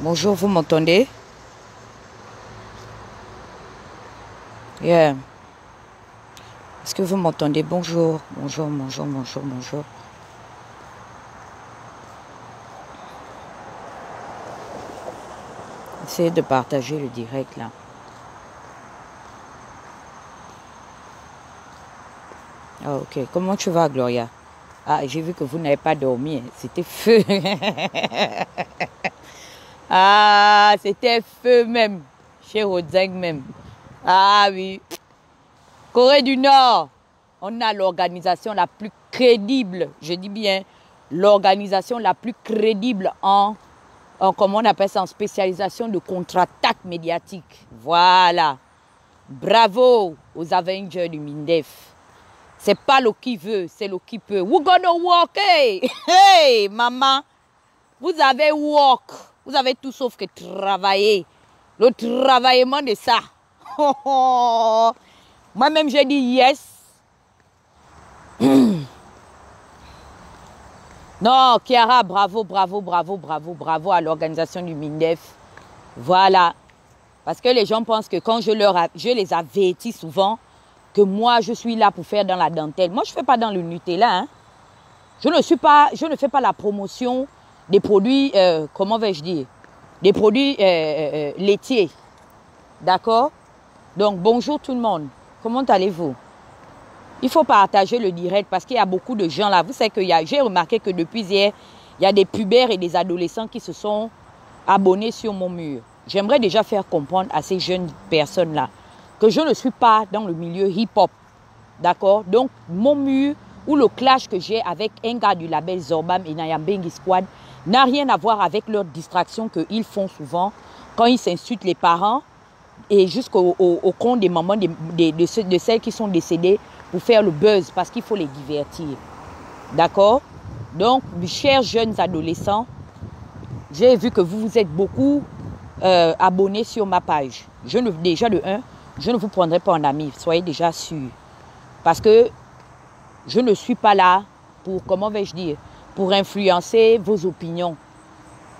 Bonjour, vous m'entendez? Yeah. Est-ce que vous m'entendez? Bonjour, bonjour, bonjour, bonjour, bonjour. Essayez de partager le direct là. Ah, ok. Comment tu vas, Gloria? Ah, j'ai vu que vous n'avez pas dormi. C'était feu. Ah, c'était feu même. Chez Rodzeng même. Ah oui. Corée du Nord. On a l'organisation la plus crédible. Je dis bien l'organisation la plus crédible en comment on appelle ça, en spécialisation de contre-attaque médiatique. Voilà. Bravo aux Avengers du MINDEF. C'est pas le qui veut, c'est le qui peut. We're gonna walk, hey! Hey, maman! Vous avez walk. Vous avez tout sauf que travailler. Le travaillement de ça. Moi-même, j'ai dit yes. Non, Chiara, bravo, bravo, bravo, bravo, bravo à l'organisation du MINDEF. Voilà. Parce que les gens pensent que quand je les avertis souvent, que moi, je suis là pour faire dans la dentelle. Moi, je ne fais pas dans le Nutella. Hein. Je ne fais pas la promotion des produits, comment vais-je dire, des produits laitiers. D'accord? Donc, bonjour tout le monde. Comment allez-vous? Il faut partager le direct parce qu'il y a beaucoup de gens là. Vous savez que j'ai remarqué que depuis hier, il y a des pubères et des adolescents qui se sont abonnés sur mon mur. J'aimerais déjà faire comprendre à ces jeunes personnes-là que je ne suis pas dans le milieu hip-hop. D'accord? Donc, mon mur ou le clash que j'ai avec un gars du label Zorbam et Nyambengi Squad n'a rien à voir avec leur distraction qu'ils font souvent quand ils s'insultent les parents et jusqu'au compte des mamans de celles qui sont décédées pour faire le buzz parce qu'il faut les divertir. D'accord? Donc, chers jeunes adolescents, j'ai vu que vous êtes beaucoup abonnés sur ma page. Déjà de 1, je ne vous prendrai pas en ami, soyez déjà sûrs. Parce que je ne suis pas là pour, comment vais-je dire, pour influencer vos opinions.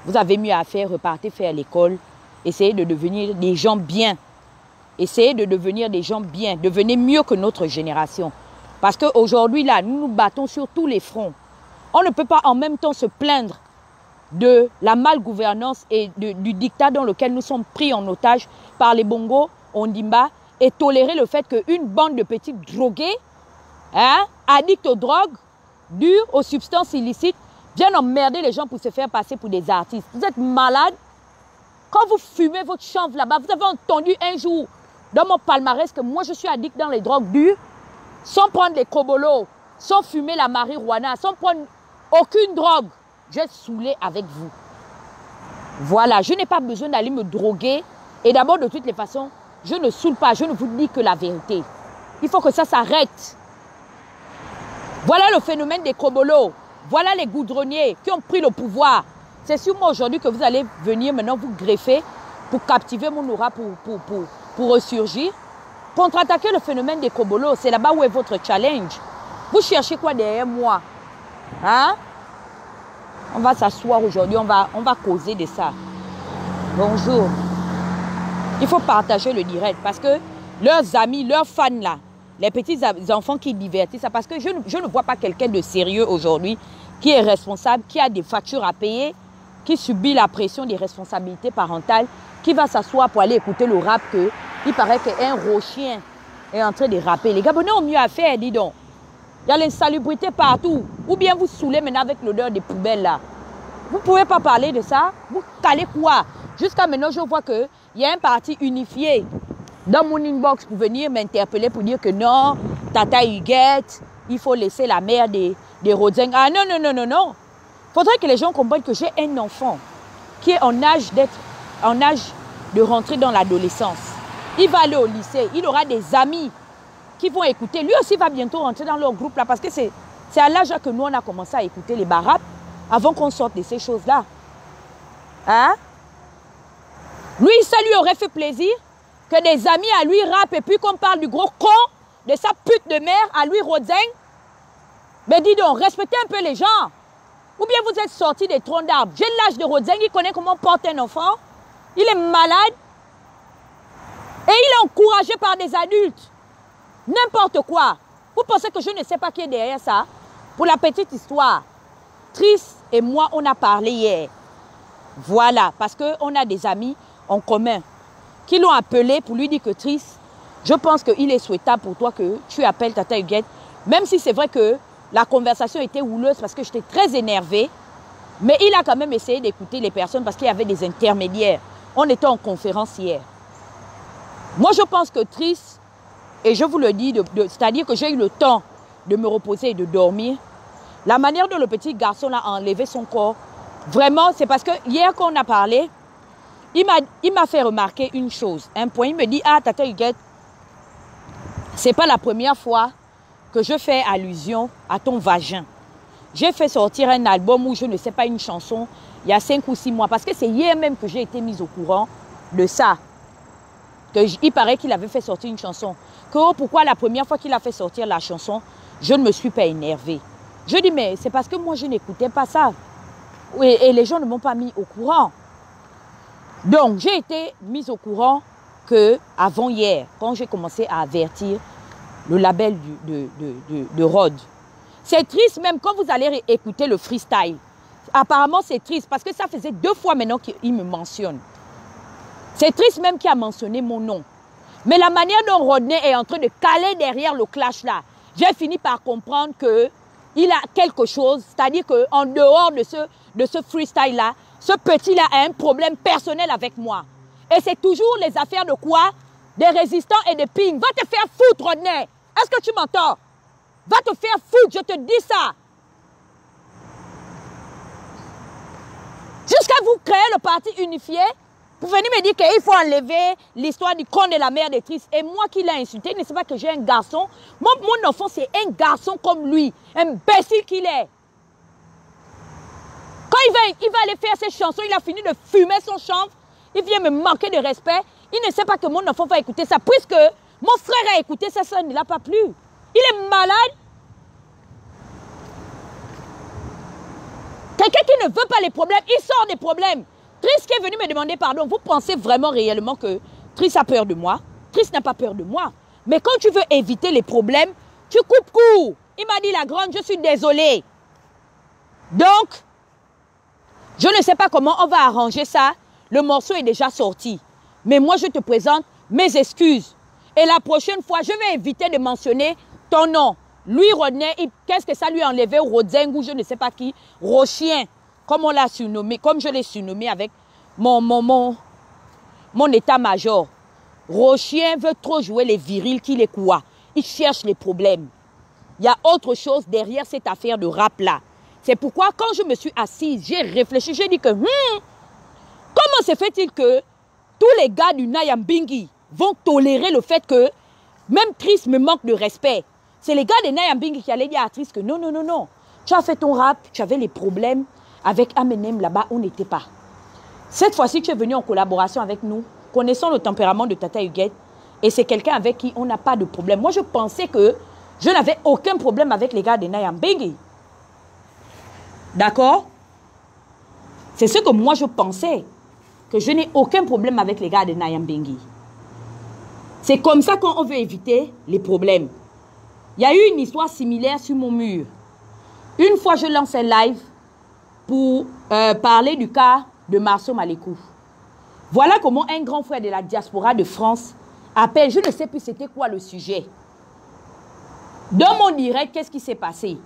Vous avez mieux à faire, repartez faire l'école, essayez de devenir des gens bien. Essayez de devenir des gens bien, devenez mieux que notre génération. Parce qu'aujourd'hui, là, nous nous battons sur tous les fronts. On ne peut pas en même temps se plaindre de la malgouvernance et du dictat dans lequel nous sommes pris en otage par les Bongo, Ondimba, et tolérer le fait qu'une bande de petits drogués, hein, addicts aux drogues, durs, aux substances illicites, viennent emmerder les gens pour se faire passer pour des artistes. Vous êtes malades. Quand vous fumez votre chanvre là-bas, vous avez entendu un jour dans mon palmarès que moi je suis addict dans les drogues dures, sans prendre les cobolos, sans fumer la marijuana, sans prendre aucune drogue. J'ai saoulé avec vous. Voilà, je n'ai pas besoin d'aller me droguer. Et d'abord, de toutes les façons, je ne saoule pas, je ne vous dis que la vérité. Il faut que ça s'arrête. Voilà le phénomène des cobolos. Voilà les goudronniers qui ont pris le pouvoir. C'est sur moi aujourd'hui que vous allez venir maintenant vous greffer pour captiver mon aura, pour ressurgir. Contre-attaquer le phénomène des cobolos, c'est là-bas où est votre challenge. Vous cherchez quoi derrière moi? Hein? On va s'asseoir aujourd'hui, on va causer de ça. Bonjour. Il faut partager le direct parce que leurs amis, leurs fans là, les petits enfants qui divertissent, parce que je ne vois pas quelqu'un de sérieux aujourd'hui qui est responsable, qui a des factures à payer, qui subit la pression des responsabilités parentales, qui va s'asseoir pour aller écouter le rap que il paraît qu'un rochien est en train de rapper. Les Gabonais ont mieux à faire, dis donc. Il y a l'insalubrité partout. Ou bien vous saoulez maintenant avec l'odeur des poubelles là. Vous ne pouvez pas parler de ça. Vous calez quoi? Jusqu'à maintenant, je vois qu'il y a un parti unifié dans mon inbox pour venir m'interpeller pour dire que non, Tata Huguette, il faut laisser la mère des Rodzeng. Ah non, non, non, non, non. Il faudrait que les gens comprennent que j'ai un enfant qui est en âge de rentrer dans l'adolescence. Il va aller au lycée, il aura des amis qui vont écouter. Lui aussi va bientôt rentrer dans leur groupe là parce que c'est à l'âge que nous on a commencé à écouter les barapes avant qu'on sorte de ces choses-là. Hein? Lui, ça lui aurait fait plaisir que des amis à lui rappent et puis qu'on parle du gros con, de sa pute de mère à lui Rodzen. Mais dis donc, respectez un peu les gens. Ou bien vous êtes sortis des troncs d'arbres. J'ai l'âge de Rodzen, il connaît comment porter un enfant. Il est malade. Et il est encouragé par des adultes. N'importe quoi. Vous pensez que je ne sais pas qui est derrière ça? Pour la petite histoire, Tris et moi, on a parlé hier. Voilà, parce qu'on a des amis en commun qui l'ont appelé pour lui dire que Tris, je pense qu'il est souhaitable pour toi que tu appelles Tata Huguette. Même si c'est vrai que la conversation était houleuse parce que j'étais très énervée. Mais il a quand même essayé d'écouter les personnes parce qu'il y avait des intermédiaires. On était en conférence hier. Moi, je pense que Tris, et je vous le dis, c'est-à-dire que j'ai eu le temps de me reposer et de dormir. La manière dont le petit garçon a enlevé son corps, vraiment, c'est parce que hier qu'on a parlé, il m'a fait remarquer une chose. Un point, il me dit, ah, Tata Huguette, c'est pas la première fois que je fais allusion à ton vagin. J'ai fait sortir un album où je ne sais pas une chanson il y a 5 ou 6 mois. Parce que c'est hier même que j'ai été mise au courant de ça. Il paraît qu'il avait fait sortir une chanson. Pourquoi la première fois qu'il a fait sortir la chanson, je ne me suis pas énervée. Je dis, mais c'est parce que moi, je n'écoutais pas ça. Et les gens ne m'ont pas mis au courant. Donc, j'ai été mise au courant qu'avant hier, quand j'ai commencé à avertir le label de Rod. C'est triste même quand vous allez écouter le freestyle. Apparemment, c'est triste parce que ça faisait 2 fois maintenant qu'il me mentionne. C'est triste même qu'il a mentionné mon nom. Mais la manière dont Rodney est en train de caler derrière le clash là, j'ai fini par comprendre qu'il a quelque chose, c'est-à-dire qu'en dehors de ce freestyle là, ce petit-là a un problème personnel avec moi. Et c'est toujours les affaires de quoi? Des résistants et des pings. Va te faire foutre, Rodney. Est-ce que tu m'entends? Va te faire foutre, je te dis ça. Jusqu'à vous créer le parti unifié, vous venez me dire qu'il faut enlever l'histoire du con de la mère de Tris. Et moi qui l'ai insulté, ne sais pas que j'ai un garçon. Mon enfant, c'est un garçon comme lui. Imbécile qu'il est. Quand il va aller faire ses chansons, il a fini de fumer son chanvre. Il vient me manquer de respect. Il ne sait pas que mon enfant va écouter ça. Puisque mon frère a écouté ça, ça ne l'a pas plu. Il est malade. Quelqu'un qui ne veut pas les problèmes, il sort des problèmes. Tris qui est venu me demander pardon, vous pensez vraiment réellement que Tris a peur de moi? Tris n'a pas peur de moi. Mais quand tu veux éviter les problèmes, tu coupes court. Il m'a dit, la grande, je suis désolée. Donc, je ne sais pas comment on va arranger ça. Le morceau est déjà sorti. Mais moi, je te présente mes excuses. Et la prochaine fois, je vais éviter de mentionner ton nom. Lui, Rodney, qu'est-ce que ça lui a enlevé? Rodzeng ou je ne sais pas qui. Rochien, comme on l'a surnommé, comme je l'ai surnommé avec mon état-major. Rochien veut trop jouer les virils qu'il est quoi. Il cherche les problèmes. Il y a autre chose derrière cette affaire de rap-là. C'est pourquoi, quand je me suis assise, j'ai réfléchi, j'ai dit que, comment se fait-il que tous les gars du Nyambingi vont tolérer le fait que même Tris me manque de respect? C'est les gars de Nyambingi qui allaient dire à Tris que non, non, non, non. Tu as fait ton rap, tu avais les problèmes avec Amenem là-bas, on n'était pas. Cette fois-ci, tu es venu en collaboration avec nous, connaissant le tempérament de Tata Huguette, et c'est quelqu'un avec qui on n'a pas de problème. Moi, je pensais que je n'avais aucun problème avec les gars de Nyambingi. D'accord? C'est ce que moi je pensais, que je n'ai aucun problème avec les gars de Nyambingi. C'est comme ça qu'on veut éviter les problèmes. Il y a eu une histoire similaire sur mon mur. Une fois, je lance un live pour parler du cas de Marceau Malékou. Voilà comment un grand frère de la diaspora de France appelle, je ne sais plus c'était quoi le sujet. Dans mon direct, qu'est-ce qui s'est passé?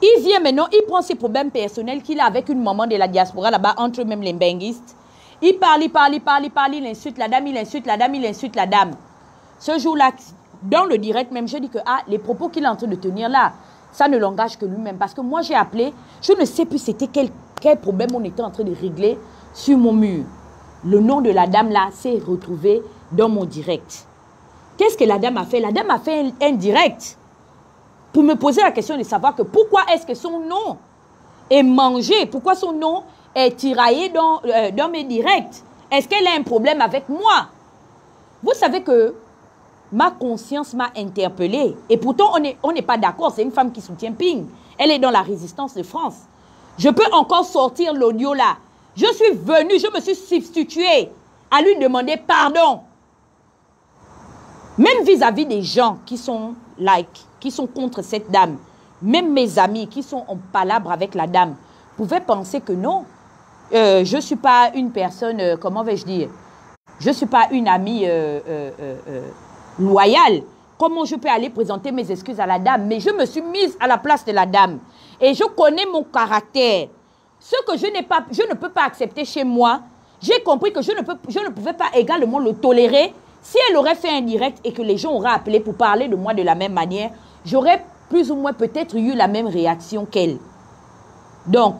Il vient maintenant, il prend ses problèmes personnels qu'il a avec une maman de la diaspora là-bas, entre même les benguistes. Il parle, il insulte la dame, il insulte la dame, il insulte la dame. Ce jour-là, dans le direct même, je dis que les propos qu'il est en train de tenir là, ça ne l'engage que lui-même. Parce que moi, j'ai appelé, je ne sais plus c'était quel problème on était en train de régler sur mon mur. Le nom de la dame là s'est retrouvé dans mon direct. Qu'est-ce que la dame a fait? La dame a fait un direct pour me poser la question de savoir que pourquoi est-ce que son nom est mangé, pourquoi son nom est tiraillée dans mes directs? Est-ce qu'elle a un problème avec moi? Vous savez que ma conscience m'a interpellée. Et pourtant, on n'est pas d'accord. C'est une femme qui soutient Ping. Elle est dans la résistance de France. Je peux encore sortir l'audio là. Je suis venue, je me suis substituée à lui demander pardon. Même vis-à-vis des gens qui sont contre cette dame, même mes amis qui sont en palabre avec la dame, pouvaient penser que non, je ne suis pas une personne, comment vais-je dire, je ne suis pas une amie loyale. Comment je peux aller présenter mes excuses à la dame? Mais je me suis mise à la place de la dame. Et je connais mon caractère. Ce que je ne peux pas accepter chez moi, j'ai compris que je ne pouvais pas également le tolérer. Si elle aurait fait un direct et que les gens auraient appelé pour parler de moi de la même manière, j'aurais plus ou moins peut-être eu la même réaction qu'elle. Donc,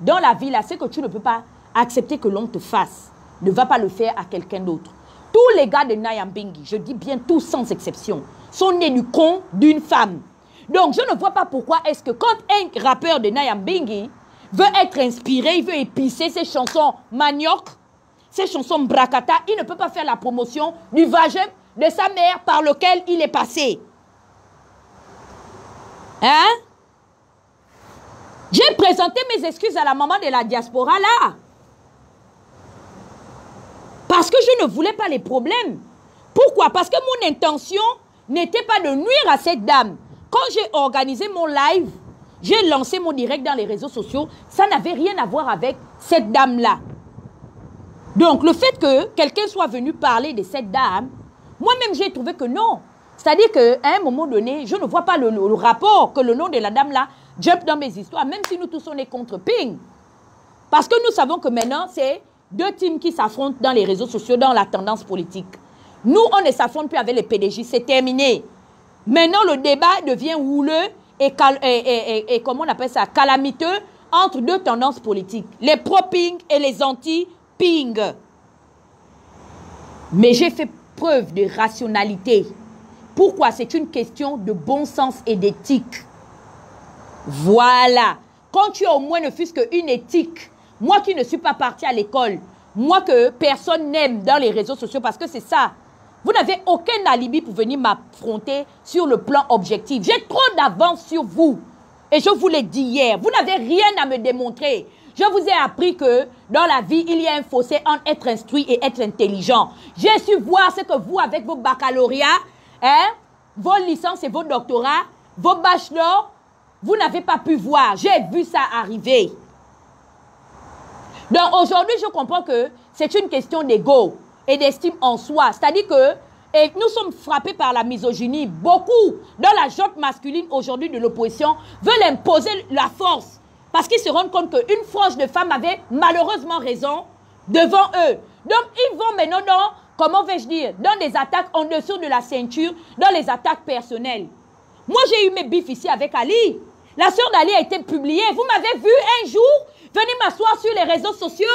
dans la vie, là, c'est que tu ne peux pas accepter que l'on te fasse. Ne va pas le faire à quelqu'un d'autre. Tous les gars de Nyambingi, je dis bien tous sans exception, sont nés du con d'une femme. Donc, je ne vois pas pourquoi est-ce que quand un rappeur de Nyambingi veut être inspiré, il veut épicer ses chansons manioc, ses chansons bracata, il ne peut pas faire la promotion du vagin de sa mère par lequel il est passé. Hein? J'ai présenté mes excuses à la maman de la diaspora là. Parce que je ne voulais pas les problèmes. Pourquoi? Parce que mon intention n'était pas de nuire à cette dame. Quand j'ai organisé mon live, j'ai lancé mon direct dans les réseaux sociaux, ça n'avait rien à voir avec cette dame-là. Donc, le fait que quelqu'un soit venu parler de cette dame, moi-même, j'ai trouvé que non. C'est-à-dire qu'à un moment donné, je ne vois pas le rapport que le nom de la dame-là jump dans mes histoires, même si nous tous on est contre Ping. Parce que nous savons que maintenant, c'est deux teams qui s'affrontent dans les réseaux sociaux, dans la tendance politique. Nous, on ne s'affronte plus avec les PDJ, c'est terminé. Maintenant, le débat devient houleux et comment on appelle ça, calamiteux entre deux tendances politiques. Les pro-Ping et les anti-Ping. Mais j'ai fait preuve de rationalité. Pourquoi? C'est une question de bon sens et d'éthique. Voilà. Quand tu as au moins ne fût-ce qu'une éthique, moi qui ne suis pas partie à l'école, moi que personne n'aime dans les réseaux sociaux, parce que c'est ça. Vous n'avez aucun alibi pour venir m'affronter sur le plan objectif. J'ai trop d'avance sur vous. Et je vous l'ai dit hier, vous n'avez rien à me démontrer. Je vous ai appris que dans la vie, il y a un fossé entre être instruit et être intelligent. J'ai su voir ce que vous, avec vos baccalauréats, hein, vos licences et vos doctorats, vos bachelors, vous n'avez pas pu voir. J'ai vu ça arriver. Donc aujourd'hui, je comprends que c'est une question d'ego et d'estime en soi. C'est-à-dire que nous sommes frappés par la misogynie. Beaucoup dans la gente masculine aujourd'hui de l'opposition veulent imposer la force. Parce qu'ils se rendent compte qu'une frange de femmes avait malheureusement raison devant eux. Donc ils vont maintenant dans, comment vais-je dire, dans des attaques en dessous de la ceinture, dans les attaques personnelles. Moi j'ai eu mes bifs ici avec Ali. La sœur d'Ali a été publiée. Vous m'avez vu un jour venir m'asseoir sur les réseaux sociaux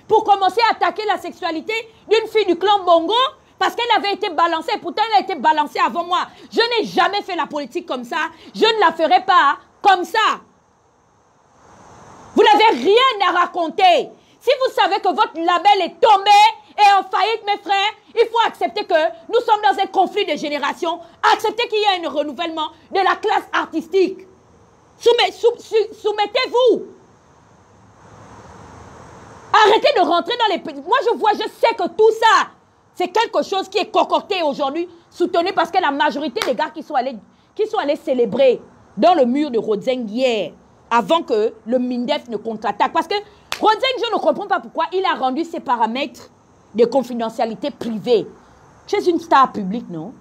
pour commencer à attaquer la sexualité d'une fille du clan Bongo parce qu'elle avait été balancée. Pourtant, elle a été balancée avant moi. Je n'ai jamais fait la politique comme ça. Je ne la ferai pas comme ça. Vous n'avez rien à raconter. Si vous savez que votre label est tombé et en faillite, mes frères, il faut accepter que nous sommes dans un conflit de génération. Accepter qu'il y a un renouvellement de la classe artistique. Soumettez-vous. Arrêtez de rentrer dans les... Moi, je sais que tout ça, c'est quelque chose qui est concocté aujourd'hui, soutenu parce que la majorité des gars qui sont allés célébrer dans le mur de Rodzeng hier, avant que le MINDEF ne contre-attaque. Parce que Rodzeng, je ne comprends pas pourquoi il a rendu ses paramètres de confidentialité privée. Tu es une star publique, non?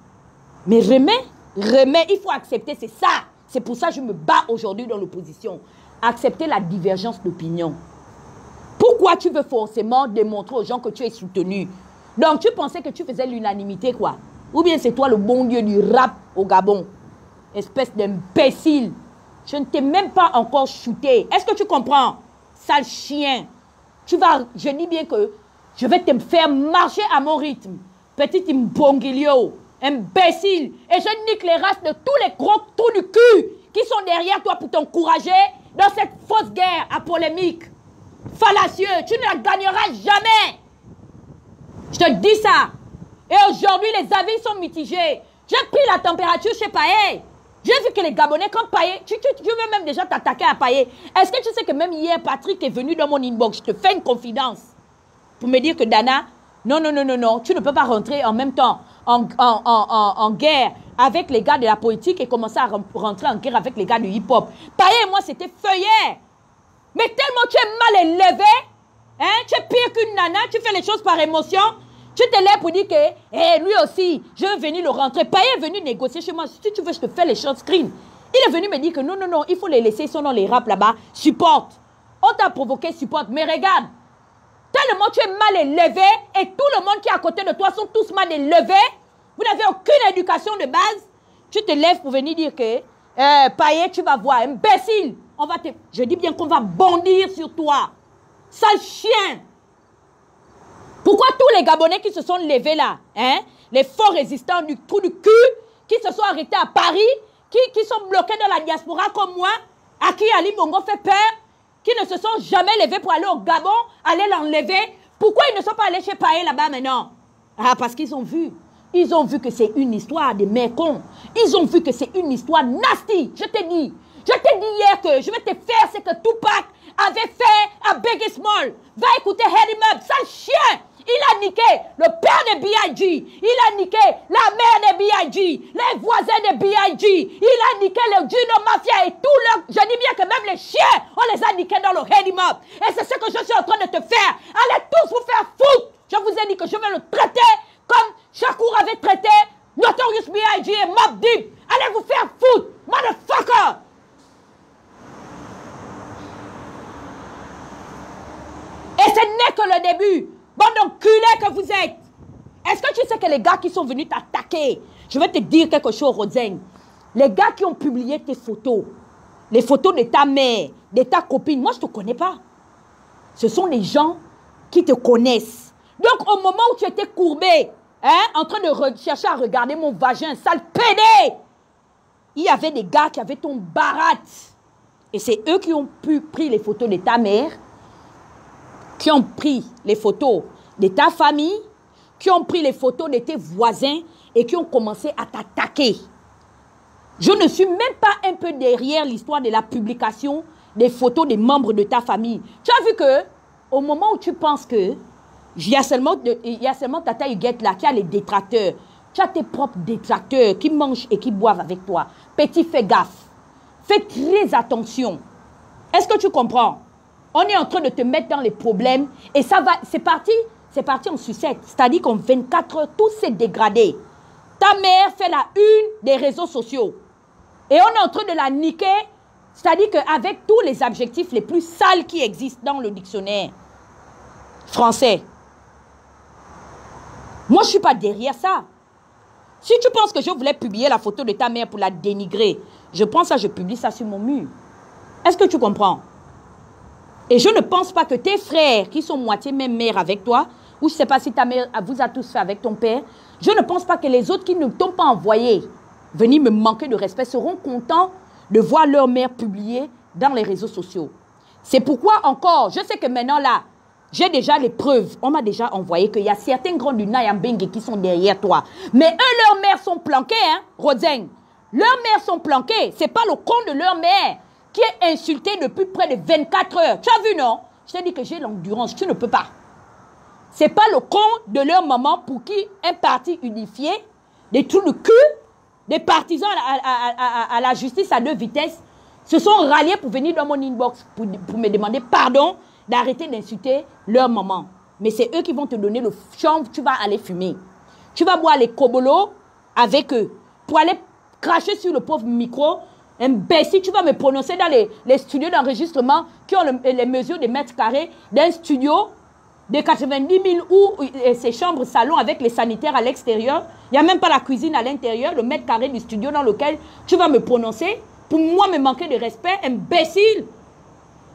Mais remets, il faut accepter, c'est ça. C'est pour ça que je me bats aujourd'hui dans l'opposition. Accepter la divergence d'opinion. Pourquoi tu veux forcément démontrer aux gens que tu es soutenu? Donc, tu pensais que tu faisais l'unanimité, quoi? Ou bien c'est toi le bon Dieu du rap au Gabon? Espèce d'imbécile. Je ne t'ai même pas encore shooté. Est-ce que tu comprends? Sale chien. Je dis bien que je vais te faire marcher à mon rythme. Petit imbongilio. Imbécile. Et je nique les races de tous les gros trous du cul qui sont derrière toi pour t'encourager dans cette fausse guerre à polémique. fallacieux. Tu ne la gagneras jamais. Je te dis ça. Et aujourd'hui, les avis sont mitigés. J'ai pris la température chez Payet. J'ai vu que les Gabonais, quand Payet, tu veux même déjà t'attaquer à Payet. Est-ce que tu sais que même hier, Patrick est venu dans mon inbox, je te fais une confidence pour me dire que Dana, non, tu ne peux pas rentrer en même temps en guerre avec les gars de la politique et commencer à rentrer en guerre avec les gars du hip-hop. Payet et moi, c'était feuillet. Mais tellement tu es mal élevé, hein, tu es pire qu'une nana, tu fais les choses par émotion. Tu te lèves pour dire que lui aussi, je veux venir le rentrer. Payet est venu négocier chez moi. Si tu veux, je te fais les choses screen. Il est venu me dire que non, il faut les laisser, ils sont dans les rap là-bas. Supporte. On t'a provoqué, supporte. Mais regarde, tellement tu es mal élevé et tout le monde qui est à côté de toi sont tous mal élevés. Vous n'avez aucune éducation de base. Tu te lèves pour venir dire que Payet, tu vas voir, imbécile. Je dis bien qu'on va bondir sur toi. Sale chien. Pourquoi tous les Gabonais qui se sont levés là, hein, les forts résistants du trou du cul, qui se sont arrêtés à Paris, qui sont bloqués dans la diaspora comme moi, à qui Ali Bongo fait peur, qui ne se sont jamais levés pour aller au Gabon, aller l'enlever, pourquoi ils ne sont pas allés chez Payet là-bas maintenant? Ah, parce qu'ils ont vu. Ils ont vu que c'est une histoire de mécons. Ils ont vu que c'est une histoire nasty. Je t'ai dit hier que je vais te faire ce que Tupac avait fait à Biggie Small. Va écouter Heady Mub, sale chien. Il a niqué le père de B.I.G. Il a niqué la mère de B.I.G. Les voisins de B.I.G. Il a niqué le Juno Mafia et tout leur... Je dis bien que même les chiens, on les a niqués dans le Heady Mub. Et c'est ce que je suis en train de te faire. Allez tous vous faire foutre. Je vous ai dit que je vais le traiter comme Shakur avait traité Notorious B.I.G. et Mobb Deep. Allez vous faire foutre, motherfucker. Et ce n'est que le début. Bande d'enculés que vous êtes. Est-ce que tu sais que les gars qui sont venus t'attaquer, je vais te dire quelque chose, Rodzeng. Les gars qui ont publié tes photos, les photos de ta mère, de ta copine, moi je ne te connais pas. Ce sont les gens qui te connaissent. Donc au moment où tu étais courbé, hein, en train de chercher à regarder mon vagin, sale pédé, il y avait des gars qui avaient ton barat. Et c'est eux qui ont pris les photos de ta mère, qui ont pris les photos de ta famille, qui ont pris les photos de tes voisins et qui ont commencé à t'attaquer. Je ne suis même pas un peu derrière l'histoire de la publication des photos des membres de ta famille. Tu as vu que, au moment où tu penses que il y a seulement Tata Huguette là qui a les détracteurs, tu as tes propres détracteurs qui mangent et qui boivent avec toi. Petit, fais gaffe. Fais très attention. Est-ce que tu comprends? On est en train de te mettre dans les problèmes et ça va, c'est parti en sucette. C'est-à-dire qu'en 24 heures, tout s'est dégradé. Ta mère fait la une des réseaux sociaux. Et on est en train de la niquer, c'est-à-dire qu'avec tous les adjectifs les plus sales qui existent dans le dictionnaire français. Moi, je ne suis pas derrière ça. Si tu penses que je voulais publier la photo de ta mère pour la dénigrer, je prends ça, je publie ça sur mon mur. Est-ce que tu comprends? Et je ne pense pas que tes frères, qui sont moitié même mère avec toi, ou je ne sais pas si ta mère vous a tous fait avec ton père, je ne pense pas que les autres qui ne t'ont pas envoyé venir me manquer de respect seront contents de voir leur mère publiée dans les réseaux sociaux. C'est pourquoi encore, je sais que maintenant là, j'ai déjà les preuves. On m'a déjà envoyé qu'il y a certains grands du Nayambenge qui sont derrière toi. Mais eux, leurs mères sont planquées, hein, Rodzeng. Leurs mères sont planquées. Ce n'est pas le compte de leur mère qui est insulté depuis près de 24 heures. Tu as vu, non? Je t'ai dit que j'ai l'endurance. Tu ne peux pas. Ce n'est pas le compte de leur maman pour qui un parti unifié, des trous de cul, des partisans à la justice à 2 vitesses, se sont ralliés pour venir dans mon inbox pour me demander pardon d'arrêter d'insulter leur maman. Mais c'est eux qui vont te donner le chanvre, tu vas aller fumer. Tu vas boire les kobolos avec eux pour aller cracher sur le pauvre micro. Imbécile, tu vas me prononcer dans les studios d'enregistrement qui ont les mesures des mètres carrés d'un studio de 90 000 où ces chambres salon avec les sanitaires à l'extérieur. Il n'y a même pas la cuisine à l'intérieur, le mètre carré du studio dans lequel tu vas me prononcer. Pour moi, me manquer de respect, imbécile.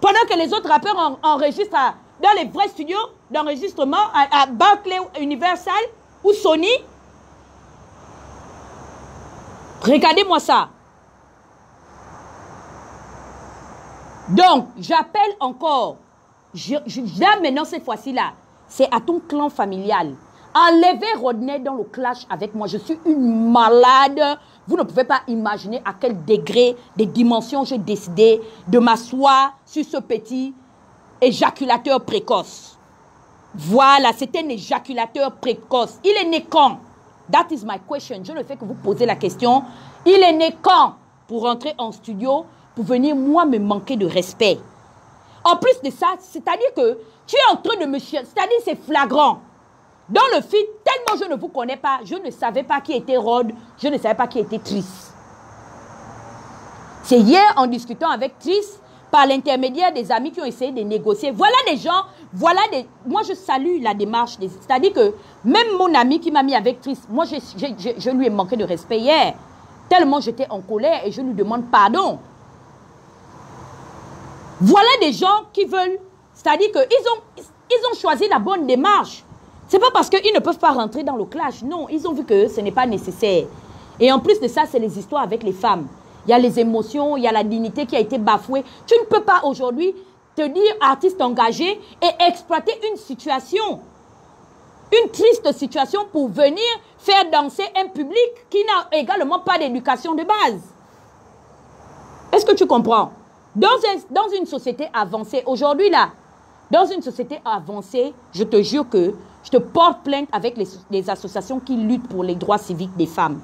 Pendant que les autres rappeurs enregistrent dans les vrais studios d'enregistrement à Berkeley, Universal ou Sony. Regardez-moi ça. Donc, j'appelle encore Là, maintenant, cette fois-ci, là, c'est à ton clan familial. Enlevez Rodney dans le clash avec moi. Je suis une malade. Vous ne pouvez pas imaginer à quel degré, des dimensions, j'ai décidé de m'asseoir sur ce petit éjaculateur précoce. Voilà, c'est un éjaculateur précoce. Il est né quand? That is my question. Je ne fais que vous poser la question. Il est né quand pour rentrer en studio, pour venir, moi, me manquer de respect? En plus de ça, c'est-à-dire que tu es en train de me chier. C'est-à-dire c'est flagrant. Dans le feed, tellement je ne vous connais pas, je ne savais pas qui était Rod, je ne savais pas qui était Triss. C'est hier, en discutant avec Triss, par l'intermédiaire des amis qui ont essayé de négocier. Voilà des gens, voilà des... Moi, je salue la démarche. C'est-à-dire que même mon ami qui m'a mis avec Triss, moi, je lui ai manqué de respect hier. Tellement j'étais en colère et je lui demande pardon. Voilà des gens qui veulent... C'est-à-dire qu'ils ont choisi la bonne démarche. Ce n'est pas parce qu'ils ne peuvent pas rentrer dans le clash. Non, ils ont vu que ce n'est pas nécessaire. Et en plus de ça, c'est les histoires avec les femmes. Il y a les émotions, il y a la dignité qui a été bafouée. Tu ne peux pas aujourd'hui te dire artiste engagé et exploiter une situation. Une triste situation pour venir faire danser un public qui n'a également pas d'éducation de base. Est-ce que tu comprends? Dans une société avancée, aujourd'hui là, dans une société avancée, je te jure que je te porte plainte avec les associations qui luttent pour les droits civiques des femmes,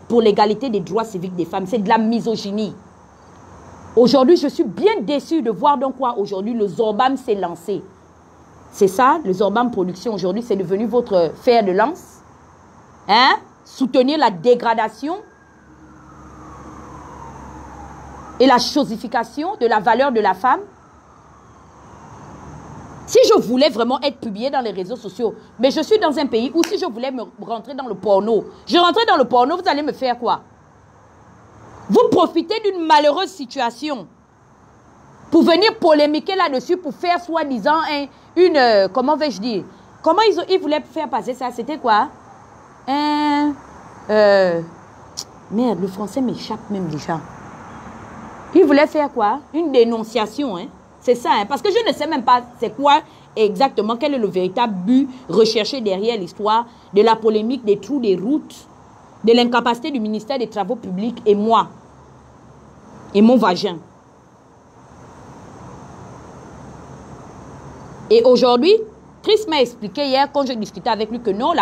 pour l'égalité des droits civiques des femmes. C'est de la misogynie. Aujourd'hui, je suis bien déçue de voir dans quoi aujourd'hui le Zorbam s'est lancé. C'est ça, le Zorbam Production aujourd'hui, c'est devenu votre fer de lance. Hein? Soutenir la dégradation et la chosification de la valeur de la femme. Si je voulais vraiment être publié dans les réseaux sociaux, mais je suis dans un pays où si je voulais me rentrer dans le porno, je rentrais dans le porno, vous allez me faire quoi? Vous profitez d'une malheureuse situation pour venir polémiquer là-dessus, pour faire soi-disant comment vais-je dire? Comment ils voulaient faire passer ça? C'était quoi? Merde, le français m'échappe même déjà. Ils voulaient faire quoi? Une dénonciation, hein? C'est ça, hein? Parce que je ne sais même pas c'est quoi exactement, quel est le véritable but recherché derrière l'histoire de la polémique des trous des routes, de l'incapacité du ministère des Travaux publics et moi, et mon vagin. Et aujourd'hui, Chris m'a expliqué hier, quand je discutais avec lui, que non,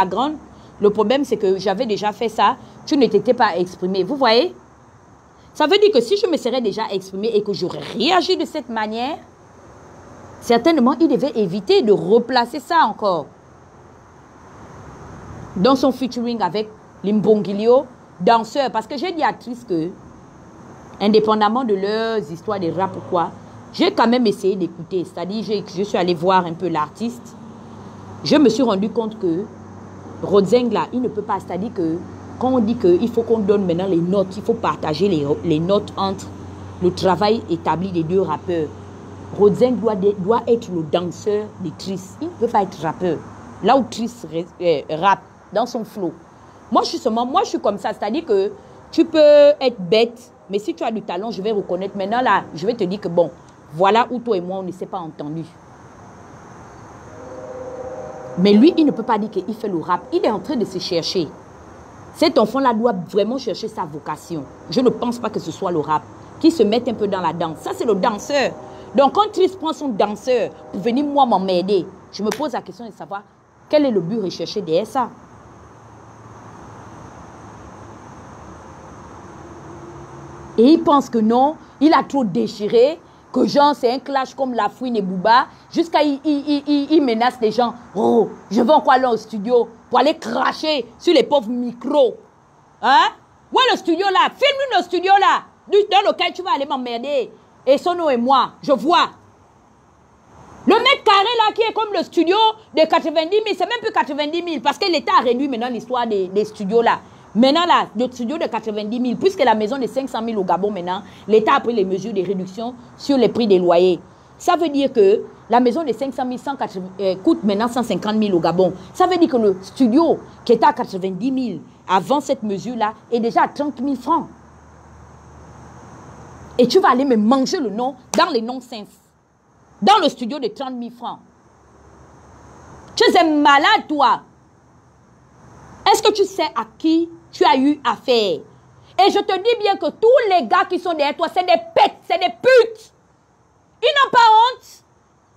le problème c'est que j'avais déjà fait ça, tu ne t'étais pas exprimé. Vous voyez? Ça veut dire que si je me serais déjà exprimé et que j'aurais réagi de cette manière, certainement, il devait éviter de replacer ça encore. Dans son featuring avec Limbongilio, danseur. Parce que j'ai dit à Triss que, indépendamment de leurs histoires de rap ou quoi, j'ai quand même essayé d'écouter. C'est-à-dire, je suis allée voir un peu l'artiste. Je me suis rendu compte que Rodzeng, là, il ne peut pas. C'est-à-dire que, quand on dit qu'il faut qu'on donne maintenant les notes, il faut partager les notes entre le travail établi des deux rappeurs. Rodzeng doit être le danseur de Triss. Il ne peut pas être rappeur. Là où Triss rappe, dans son flow. Moi, je suis comme ça. C'est-à-dire que tu peux être bête, mais si tu as du talent, je vais reconnaître. Maintenant, là, je vais te dire que bon, voilà où toi et moi, on ne s'est pas entendu. Mais lui, il ne peut pas dire qu'il fait le rap. Il est en train de se chercher. Cet enfant-là doit vraiment chercher sa vocation. Je ne pense pas que ce soit le rap. Qu'il se mette un peu dans la danse. Ça, c'est le danseur. Donc, quand Triss prend son danseur pour venir, moi, m'emmerder, je me pose la question de savoir quel est le but recherché derrière ça. Et il pense que non, il a trop déchiré, que genre, c'est un clash comme La Fouine et Booba, jusqu'à il menace les gens. Oh, je vais encore aller au studio pour aller cracher sur les pauvres micros. Hein? Où est le studio là? Filme-nous le studio là, dans lequel tu vas aller m'emmerder. Et Sono et moi, je vois. Le mètre carré là qui est comme le studio de 90 000, c'est même plus 90 000 parce que l'État a réduit maintenant l'histoire des studios là. Maintenant là, le studio de 90 000, puisque la maison de 500 000 au Gabon maintenant, l'État a pris les mesures de réduction sur les prix des loyers. Ça veut dire que la maison de 500 000 coûte maintenant 150 000 au Gabon. Ça veut dire que le studio qui était à 90 000 avant cette mesure là est déjà à 30 000 francs. Et tu vas aller me manger le nom dans les non-sens. dans le studio de 30 000 francs. Tu es malade, toi. Est-ce que tu sais à qui tu as eu affaire? Et je te dis bien que tous les gars qui sont derrière toi, c'est des pètes, c'est des putes. Ils n'ont pas honte.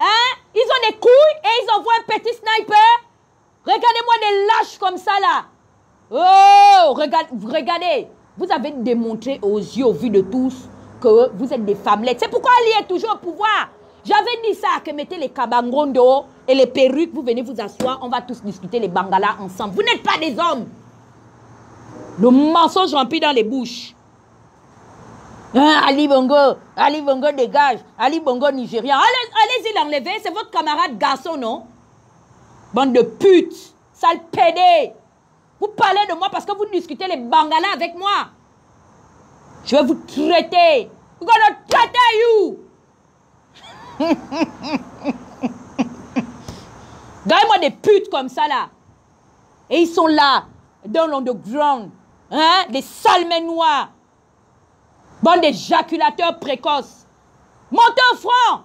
Hein? Ils ont des couilles et ils envoient un petit sniper. Regardez-moi des lâches comme ça là. Oh, regardez. Vous avez démontré aux yeux, au vu de tous, que vous êtes des femmelettes. C'est pourquoi Ali est toujours au pouvoir. J'avais dit ça, que mettez les kabangondo et les perruques, vous venez vous asseoir, on va tous discuter les bangalas ensemble. Vous n'êtes pas des hommes. Le mensonge rempli dans les bouches. Ah, Ali Bongo dégage, Ali Bongo Nigérian. Allez-y l'enlever, c'est votre camarade garçon, non? Bande de putes, sale pédé. Vous parlez de moi parce que vous discutez les bangalas avec moi. Je vais vous traiter. We're gonna traiter you. Regardez-moi des putes comme ça là. Et ils sont là, dans l'underground. Hein? Des salmets noirs. Bande d'éjaculateurs précoces. Montez au front.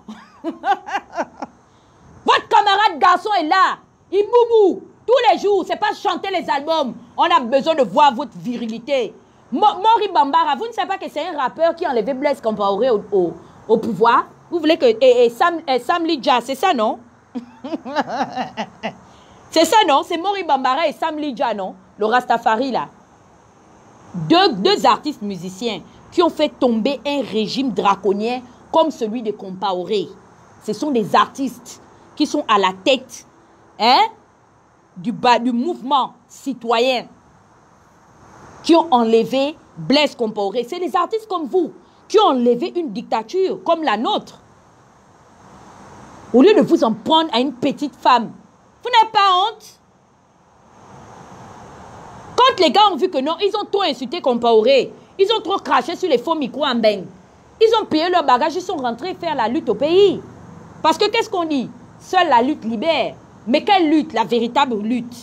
Votre camarade garçon est là. Il boubou. Tous les jours. C'est pas chanter les albums. On a besoin de voir votre virilité. Mori Bambara, vous ne savez pas que c'est un rappeur qui a enlevé Blaise Compaoré au pouvoir? Vous voulez que... Et Sam Lidja, c'est ça, non? C'est ça, non? C'est Mori Bambara et Sam Lidja, non? Le Rastafari, là. Deux artistes musiciens qui ont fait tomber un régime draconien comme celui de Compaoré. Ce sont des artistes qui sont à la tête du mouvement citoyen qui ont enlevé Blaise Compaoré. C'est des artistes comme vous qui ont enlevé une dictature comme la nôtre. Au lieu de vous en prendre à une petite femme, vous n'avez pas honte? Quand les gars ont vu que non, ils ont trop insulté Compaoré, ils ont trop craché sur les faux micros en beng, ils ont payé leur bagage, ils sont rentrés faire la lutte au pays. Parce que qu'est-ce qu'on dit? Seule la lutte libère. Mais quelle lutte? La véritable lutte.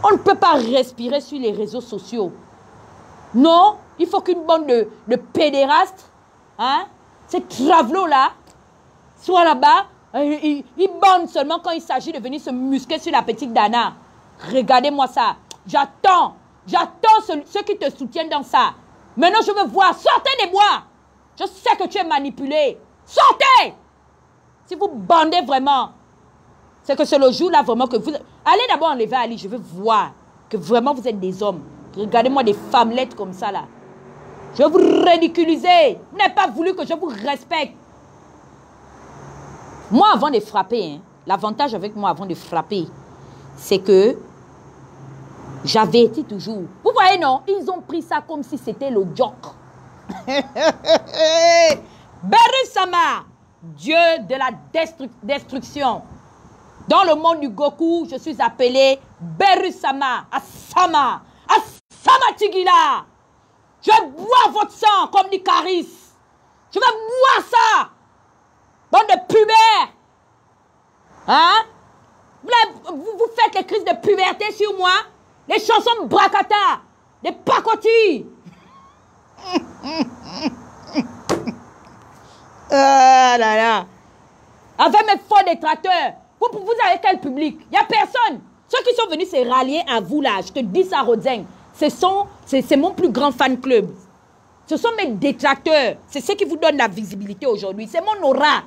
On ne peut pas respirer sur les réseaux sociaux. Non, il faut qu'une bande de pédérastes, hein, ces travelots-là, soient là-bas. Ils bandent seulement quand il s'agit de venir se musquer sur la petite Dana. Regardez-moi ça. J'attends ceux qui te soutiennent dans ça. Maintenant, je veux voir. Sortez des bois. Je sais que tu es manipulé. Sortez! Si vous bandez vraiment, c'est que c'est le jour-là vraiment que vous... Allez d'abord enlever Ali, je veux voir que vraiment vous êtes des hommes. Regardez-moi des femmelettes comme ça là. Je vais vous ridiculiser. Vous n'avez pas voulu que je vous respecte. Moi, avant de frapper, hein, l'avantage avec moi avant de frapper, c'est que j'avais été toujours... Vous voyez, non? Ils ont pris ça comme si c'était le joke. Beru-sama, Dieu de la destruction. Dans le monde du Goku, je suis appelé Beru-sama, Asama, Asama Tigila. Je vais boire votre sang comme dit Caris. Je vais boire ça. Bande de pubères. Hein? Vous faites les crises de puberté sur moi. Les chansons bracata. Des pacotis. Ah là là. Avec mes faux détracteurs. Vous avez quel public? Il n'y a personne. Ceux qui sont venus se rallier à vous là, je te dis ça, Rodzeng, c'est mon plus grand fan club. Ce sont mes détracteurs. C'est ceux qui vous donnent la visibilité aujourd'hui. C'est mon aura.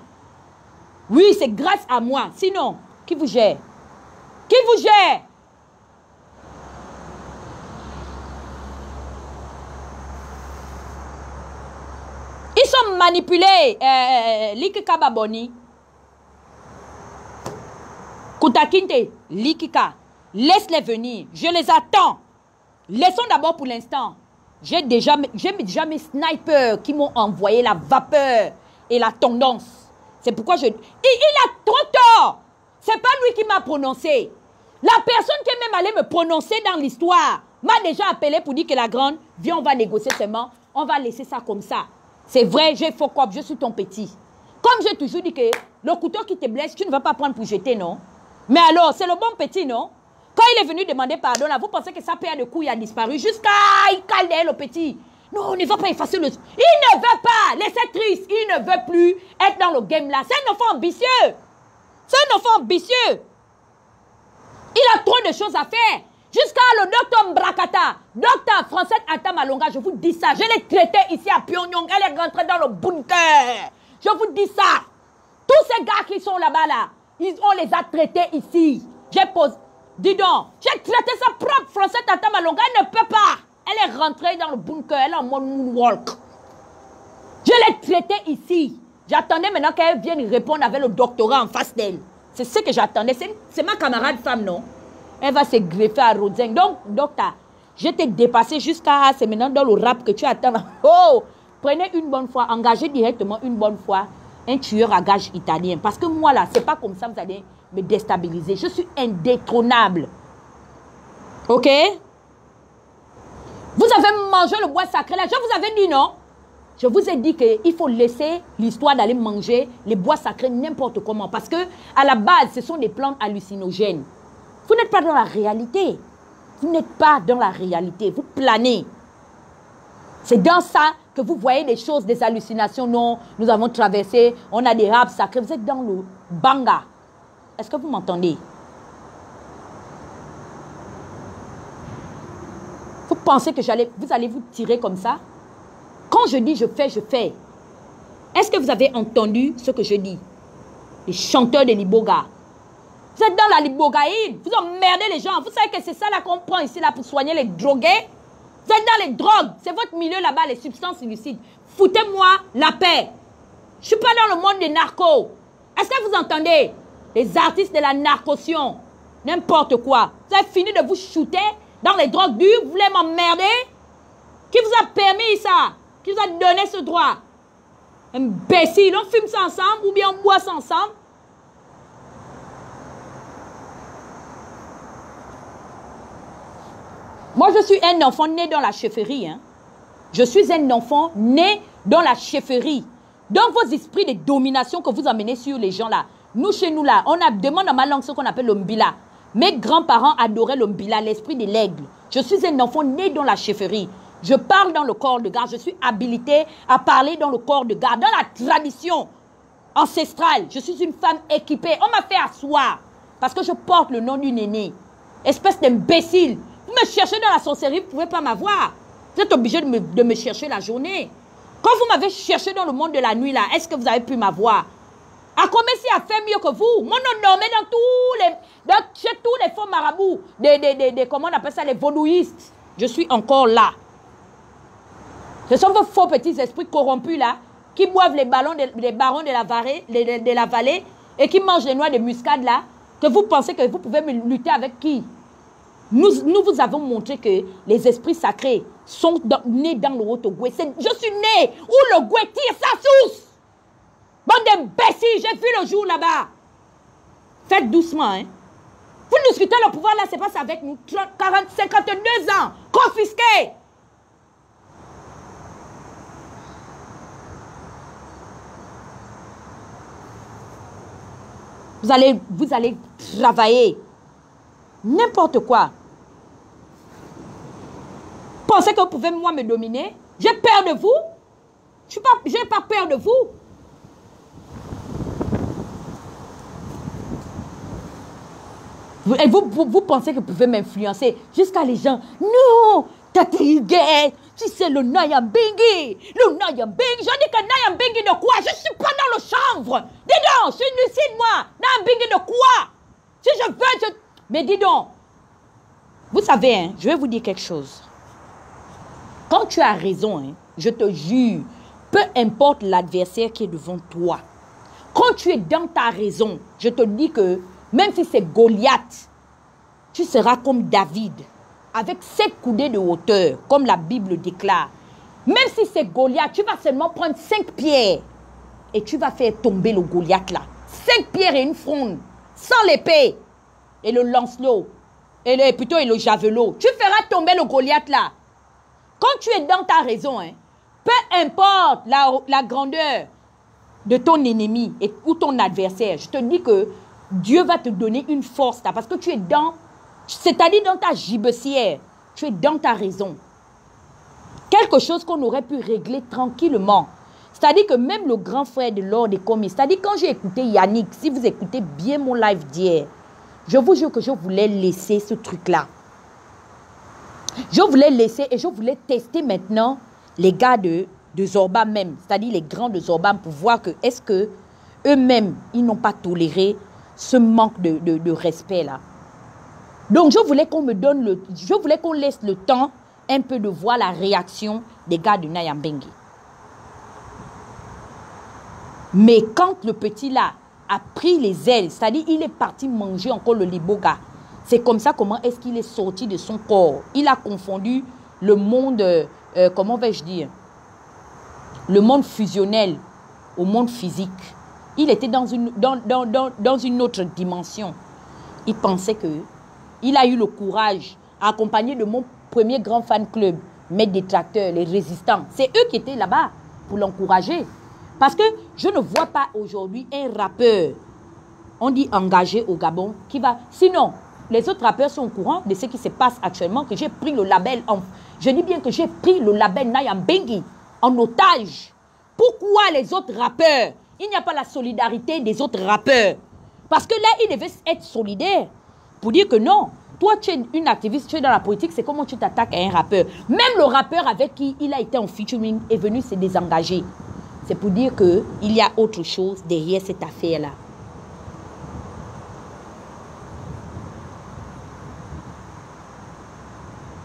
Oui, c'est grâce à moi. Sinon, qui vous gère? Qui vous gère? Ils sont manipulés. Likika Baboni. Koutakinte, Likika. Laisse-les venir. Je les attends. Laissons d'abord pour l'instant. J'ai déjà mes snipers qui m'ont envoyé la vapeur et la tendance. C'est pourquoi il a trop tort. C'est pas lui qui m'a prononcé. La personne qui est même allée me prononcer dans l'histoire m'a déjà appelé pour dire que la grande, viens, on va négocier seulement. On va laisser ça comme ça. C'est vrai, j'ai faux cop, je suis ton petit. Comme j'ai toujours dit que le couteau qui te blesse, tu ne vas pas prendre pour jeter, non? Mais alors, c'est le bon petit, non? Quand il est venu demander pardon, là, vous pensez que sa paire de couilles a disparu jusqu'à il cale derrière le petit. Non, on ne va pas effacer le... Il ne veut pas. Laissez triste. Il ne veut plus être dans le game là. C'est un enfant ambitieux. C'est un enfant ambitieux. Il a trop de choses à faire. Jusqu'à le docteur Mbrakata, docteur Francette Atamalonga, je vous dis ça. Je l'ai traité ici à Pyongyang. Elle est rentrée dans le bunker. Je vous dis ça. Tous ces gars qui sont là-bas, là, on les a traités ici. J'ai posé... Dis donc, j'ai traité sa propre Francette Atamalonga. Elle ne peut pas. Elle est rentrée dans le bunker. Elle est en mode moonwalk. Je l'ai traitée ici. J'attendais maintenant qu'elle vienne répondre avec le doctorat en face d'elle. C'est ce que j'attendais. C'est ma camarade femme, non? Elle va se greffer à Rodzeng. Donc, docteur, je t'ai dépassé jusqu'à... C'est maintenant dans le rap que tu attends. Oh! Prenez une bonne fois, engagez directement une bonne fois un tueur à gages italien. Parce que moi, là, c'est pas comme ça, vous allez me déstabiliser. Je suis indétrônable. OK? Vous avez mangé le bois sacré, là. Je vous avais dit, non? Je vous ai dit qu'il faut laisser l'histoire d'aller manger les bois sacrés n'importe comment. Parce que, à la base, ce sont des plantes hallucinogènes. Vous n'êtes pas dans la réalité. Vous n'êtes pas dans la réalité. Vous planez. C'est dans ça que vous voyez des choses, des hallucinations. Non, nous avons traversé, on a des arbres sacrés. Vous êtes dans le banga. Est-ce que vous m'entendez? Vous pensez que vous allez vous tirer comme ça? Quand je dis je fais, je fais. Est-ce que vous avez entendu ce que je dis? Les chanteurs de Liboga. Vous êtes dans la libogaïne. Vous emmerdez les gens. Vous savez que c'est ça là qu'on prend ici là pour soigner les drogués. Vous êtes dans les drogues. C'est votre milieu là-bas, les substances illicites. Foutez-moi la paix. Je ne suis pas dans le monde des narcos. Est-ce que vous entendez? Les artistes de la narcotion. N'importe quoi. Vous avez fini de vous shooter dans les drogues dures. Vous voulez m'emmerder? Qui vous a permis ça? Qui vous a donné ce droit? Imbécile. On fume ça ensemble ou bien on boit ça ensemble? Moi, je suis un enfant né dans la chefferie. Hein. Je suis un enfant né dans la chefferie. Donc, vos esprits de domination que vous amenez sur les gens là, nous, chez nous là, on demande dans ma langue ce qu'on appelle l'ombila. Mes grands-parents adoraient l'ombila, l'esprit de l'aigle. Je suis un enfant né dans la chefferie. Je parle dans le corps de garde. Je suis habilitée à parler dans le corps de garde. Dans la tradition ancestrale, je suis une femme équipée. On m'a fait asseoir parce que je porte le nom d'une aînée. Espèce d'imbécile. Vous me cherchez dans la sorcellerie, vous ne pouvez pas m'avoir. Vous êtes obligé de me chercher la journée. Quand vous m'avez cherché dans le monde de la nuit, là, est-ce que vous avez pu m'avoir? Akomesi a fait mieux que vous. Mon nom nommé chez tous les faux marabouts, comment on appelle ça, les vaudouistes. Je suis encore là. Ce sont vos faux petits esprits corrompus, là, qui boivent les barons de la vallée et qui mangent les noix de muscade, là, que vous pensez que vous pouvez me lutter avec qui? Nous vous avons montré que les esprits sacrés sont nés dans le Haut-Ogoué. Je suis né où le Goué tire sa source. Bande d'imbéciles, j'ai vu le jour là-bas. Faites doucement, hein. Vous discutez le pouvoir là, c'est pas ça avec nous. 52 ans, confisqués. Vous allez travailler. N'importe quoi. Pensez que vous pouvez, moi, me dominer? J'ai peur de vous? Je n'ai pas peur de vous. Et vous pensez que vous pouvez m'influencer jusqu'à les gens. Non, Tatiriguet, tu sais le Nayambingi. Le Nayambingi, je dis que Nayambingi de quoi? Je ne suis pas dans le chanvre. Dis donc, je suis lucide, moi. Nayambingi de quoi? Si je veux, Mais dis donc, vous savez, hein, je vais vous dire quelque chose. Quand tu as raison, hein, je te jure, peu importe l'adversaire qui est devant toi, quand tu es dans ta raison, je te dis que même si c'est Goliath, tu seras comme David, avec 7 coudées de hauteur, comme la Bible déclare. Même si c'est Goliath, tu vas seulement prendre 5 pierres et tu vas faire tomber le Goliath là. 5 pierres et une fronde, sans l'épée et le lance-l'eau, et le javelot. Tu feras tomber le Goliath là. Quand tu es dans ta raison, hein, peu importe la grandeur de ton ennemi ou ton adversaire, je te dis que Dieu va te donner une force là, parce que tu es dans, c'est-à-dire dans ta gibecière, tu es dans ta raison. Quelque chose qu'on aurait pu régler tranquillement. C'est-à-dire que même le grand frère de Lord des commis, c'est-à-dire quand j'ai écouté Yannick, si vous écoutez bien mon live d'hier, je vous jure que je voulais laisser ce truc-là. Je voulais laisser et je voulais tester maintenant les gars de Zorba même, c'est-à-dire les grands de Zorba pour voir que est-ce que eux-mêmes, ils n'ont pas toléré ce manque de respect-là. Donc, je voulais qu'on me donne je voulais qu'on laisse le temps un peu de voir la réaction des gars de Nyambingi. Mais quand le petit là a pris les ailes, c'est-à-dire il est parti manger encore le liboga, c'est comme ça comment est-ce qu'il est sorti de son corps. Il a confondu le monde, comment vais-je dire, le monde fusionnel au monde physique. Il était dans une autre dimension. Il pensait que il a eu le courage, accompagné de mon premier grand fan club, mes détracteurs, les résistants. C'est eux qui étaient là-bas pour l'encourager. Parce que je ne vois pas aujourd'hui un rappeur, on dit engagé au Gabon, qui va... Sinon, les autres rappeurs sont au courant de ce qui se passe actuellement, que j'ai pris le label, je dis bien que j'ai pris le label Nyambingi en otage. Pourquoi les autres rappeurs? Il n'y a pas la solidarité des autres rappeurs. Parce que là, ils devaient être solidaires pour dire que non, toi, tu es une activiste, tu es dans la politique, c'est comment tu t'attaques à un rappeur. Même le rappeur avec qui il a été en featuring est venu se désengager. C'est pour dire qu'il y a autre chose derrière cette affaire-là.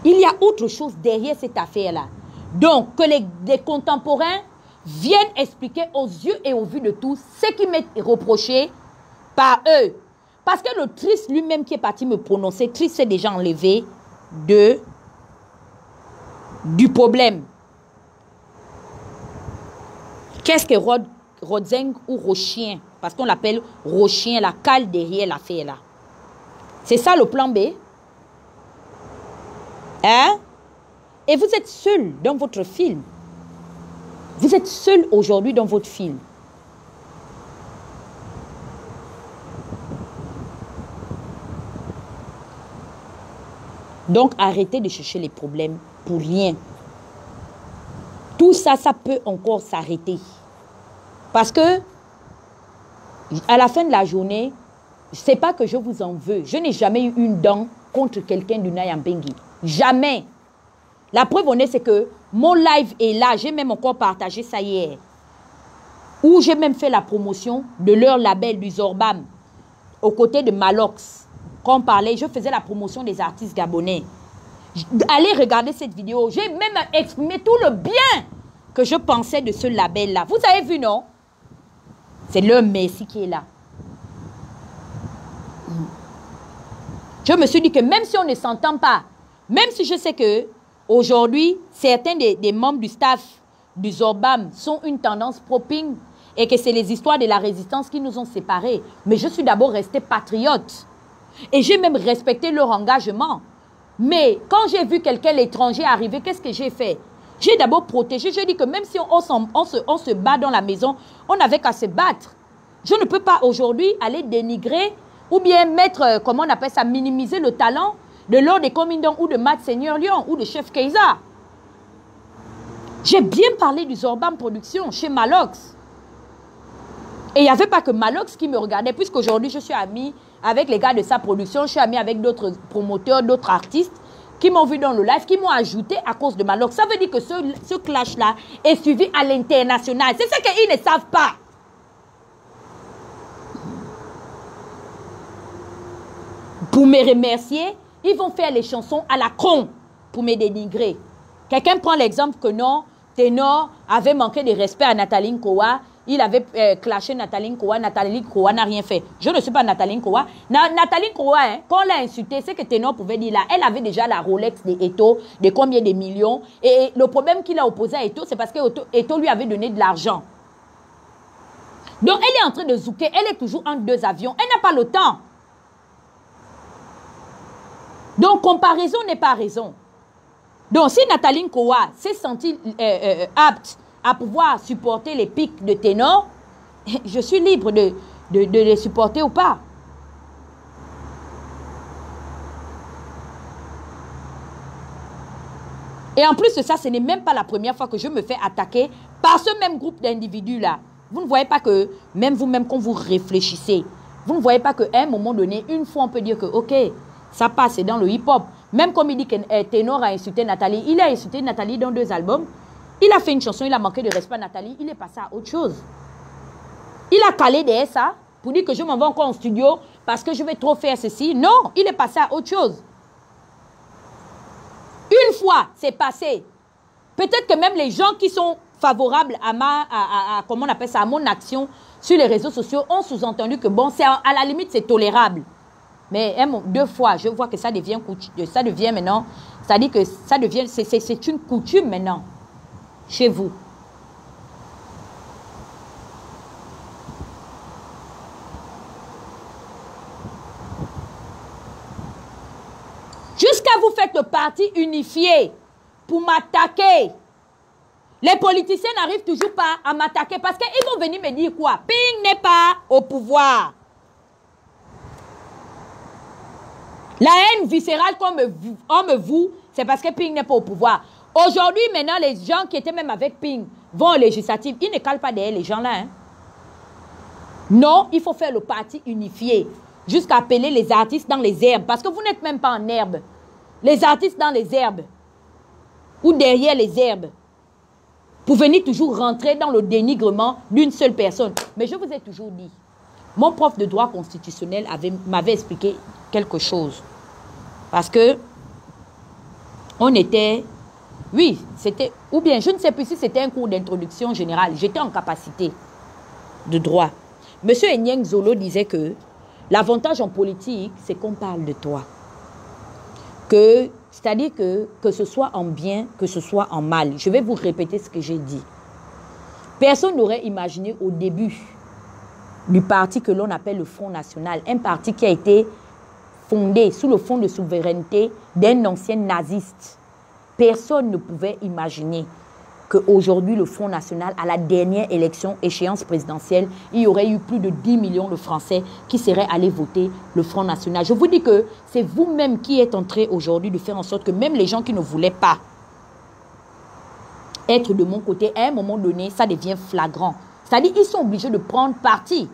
Il y a autre chose derrière cette affaire-là. Donc, que les contemporains viennent expliquer aux yeux et au vu de tous ce qui m'est reproché par eux. Parce que le triste lui-même qui est parti me prononcer, triste s'est déjà enlevé du problème. Qu'est-ce que Rodzeng ou Rochien? Parce qu'on l'appelle Rochien, la cale derrière l'affaire là. C'est ça le plan B? Hein? Et vous êtes seul dans votre film. Vous êtes seul aujourd'hui dans votre film. Donc, arrêtez de chercher les problèmes pour rien. Tout ça, ça peut encore s'arrêter. Parce que, à la fin de la journée, ce n'est pas que je vous en veux. Je n'ai jamais eu une dent contre quelqu'un du Nyambingi. Jamais. La preuve en est, c'est que mon live est là. J'ai même encore partagé ça hier. Où j'ai même fait la promotion de leur label du Zorbam. Aux côtés de Malox. Quand on parlait, je faisais la promotion des artistes gabonais. Allez regarder cette vidéo. J'ai même exprimé tout le bien que je pensais de ce label-là. Vous avez vu, non? C'est leur merci qui est là. Je me suis dit que même si on ne s'entend pas, même si je sais que aujourd'hui, certains des membres du staff du Zorbam sont une tendance pro-ping et que c'est les histoires de la résistance qui nous ont séparés. Mais je suis d'abord restée patriote. Et j'ai même respecté leur engagement. Mais quand j'ai vu quelqu'un, l'étranger, arriver, qu'est-ce que j'ai fait? J'ai d'abord protégé. Je dis que même si on se bat dans la maison, on n'avait qu'à se battre. Je ne peux pas aujourd'hui aller dénigrer ou bien mettre, comment on appelle ça, minimiser le talent de Lord des Comindons ou de Matt Seigneur Lyon ou de Chef Keiza. J'ai bien parlé du Zorbam Production chez Malox. Et il n'y avait pas que Malox qui me regardait, puisqu'aujourd'hui je suis amie avec les gars de sa production, je suis amie avec d'autres promoteurs, d'autres artistes qui m'ont vu dans le live, qui m'ont ajouté à cause de Malox. Ça veut dire que ce clash-là est suivi à l'international. C'est ce qu'ils ne savent pas. Pour me remercier, ils vont faire les chansons à la con pour me dénigrer. Quelqu'un prend l'exemple que non, Ténor avait manqué de respect à Nathalie Nkoa. Il avait clashé Nathalie Nkoa. Nathalie Nkoa n'a rien fait. Je ne suis pas Nathalie Nkoa. Nathalie Nkoa, hein, quand on l'a insulté, c'est que Ténor pouvait dire là, elle avait déjà la Rolex de Eto, de combien de millions. Et le problème qu'il a opposé à Eto, c'est parce que Eto lui avait donné de l'argent. Donc elle est en train de zouker. Elle est toujours entre deux avions. Elle n'a pas le temps. Donc comparaison n'est pas raison. Donc si Nathalie Nkoa s'est sentie apte à pouvoir supporter les pics de Ténor, je suis libre de les supporter ou pas. Et en plus de ça, ce n'est même pas la première fois que je me fais attaquer par ce même groupe d'individus-là. Vous ne voyez pas que, même vous-même, quand vous réfléchissez, vous ne voyez pas qu'à un moment donné, une fois, on peut dire que, ok, ça passe, c'est dans le hip-hop. Même comme il dit que Ténor a insulté Nathalie, il a insulté Nathalie dans 2 albums. Il a fait une chanson, il a manqué de respect à Nathalie, il est passé à autre chose. Il a calé des ça pour dire que je m'en vais encore en studio parce que je vais trop faire ceci. Non, il est passé à autre chose. Une fois, c'est passé. Peut-être que même les gens qui sont favorables à comment on appelle ça, à mon action sur les réseaux sociaux ont sous-entendu que bon, à la limite, c'est tolérable. Mais 2 fois, je vois que ça devient maintenant, c'est-à-dire que ça devient, c'est une coutume maintenant, chez vous. Jusqu'à vous faites le parti unifié pour m'attaquer. Les politiciens n'arrivent toujours pas à m'attaquer parce qu'ils vont venir me dire quoi? Ping n'est pas au pouvoir. La haine viscérale qu'on me voue, c'est parce que Ping n'est pas au pouvoir. Aujourd'hui, maintenant, les gens qui étaient même avec Ping vont aux législatives. Ils ne calent pas derrière les gens là. Hein. Non, il faut faire le parti unifié. Jusqu'à appeler les artistes dans les herbes. Parce que vous n'êtes même pas en herbe. Les artistes dans les herbes. Ou derrière les herbes. Pour venir toujours rentrer dans le dénigrement d'une seule personne. Mais je vous ai toujours dit. Mon prof de droit constitutionnel m'avait expliqué quelque chose. Parce que on était... Oui, c'était... Ou bien, je ne sais plus si c'était un cours d'introduction générale. J'étais en capacité de droit. Monsieur Enyeng Zolo disait que l'avantage en politique, c'est qu'on parle de toi. C'est-à-dire que ce soit en bien, que ce soit en mal. Je vais vous répéter ce que j'ai dit. Personne n'aurait imaginé au début du parti que l'on appelle le Front National, un parti qui a été fondé sous le fond de souveraineté d'un ancien naziste. Personne ne pouvait imaginer qu'aujourd'hui, le Front National, à la dernière élection, échéance présidentielle, il y aurait eu plus de 10 millions de Français qui seraient allés voter le Front National. Je vous dis que c'est vous-même qui êtes en train aujourd'hui de faire en sorte que même les gens qui ne voulaient pas être de mon côté, à un moment donné, ça devient flagrant. C'est-à-dire qu'ils sont obligés de prendre parti.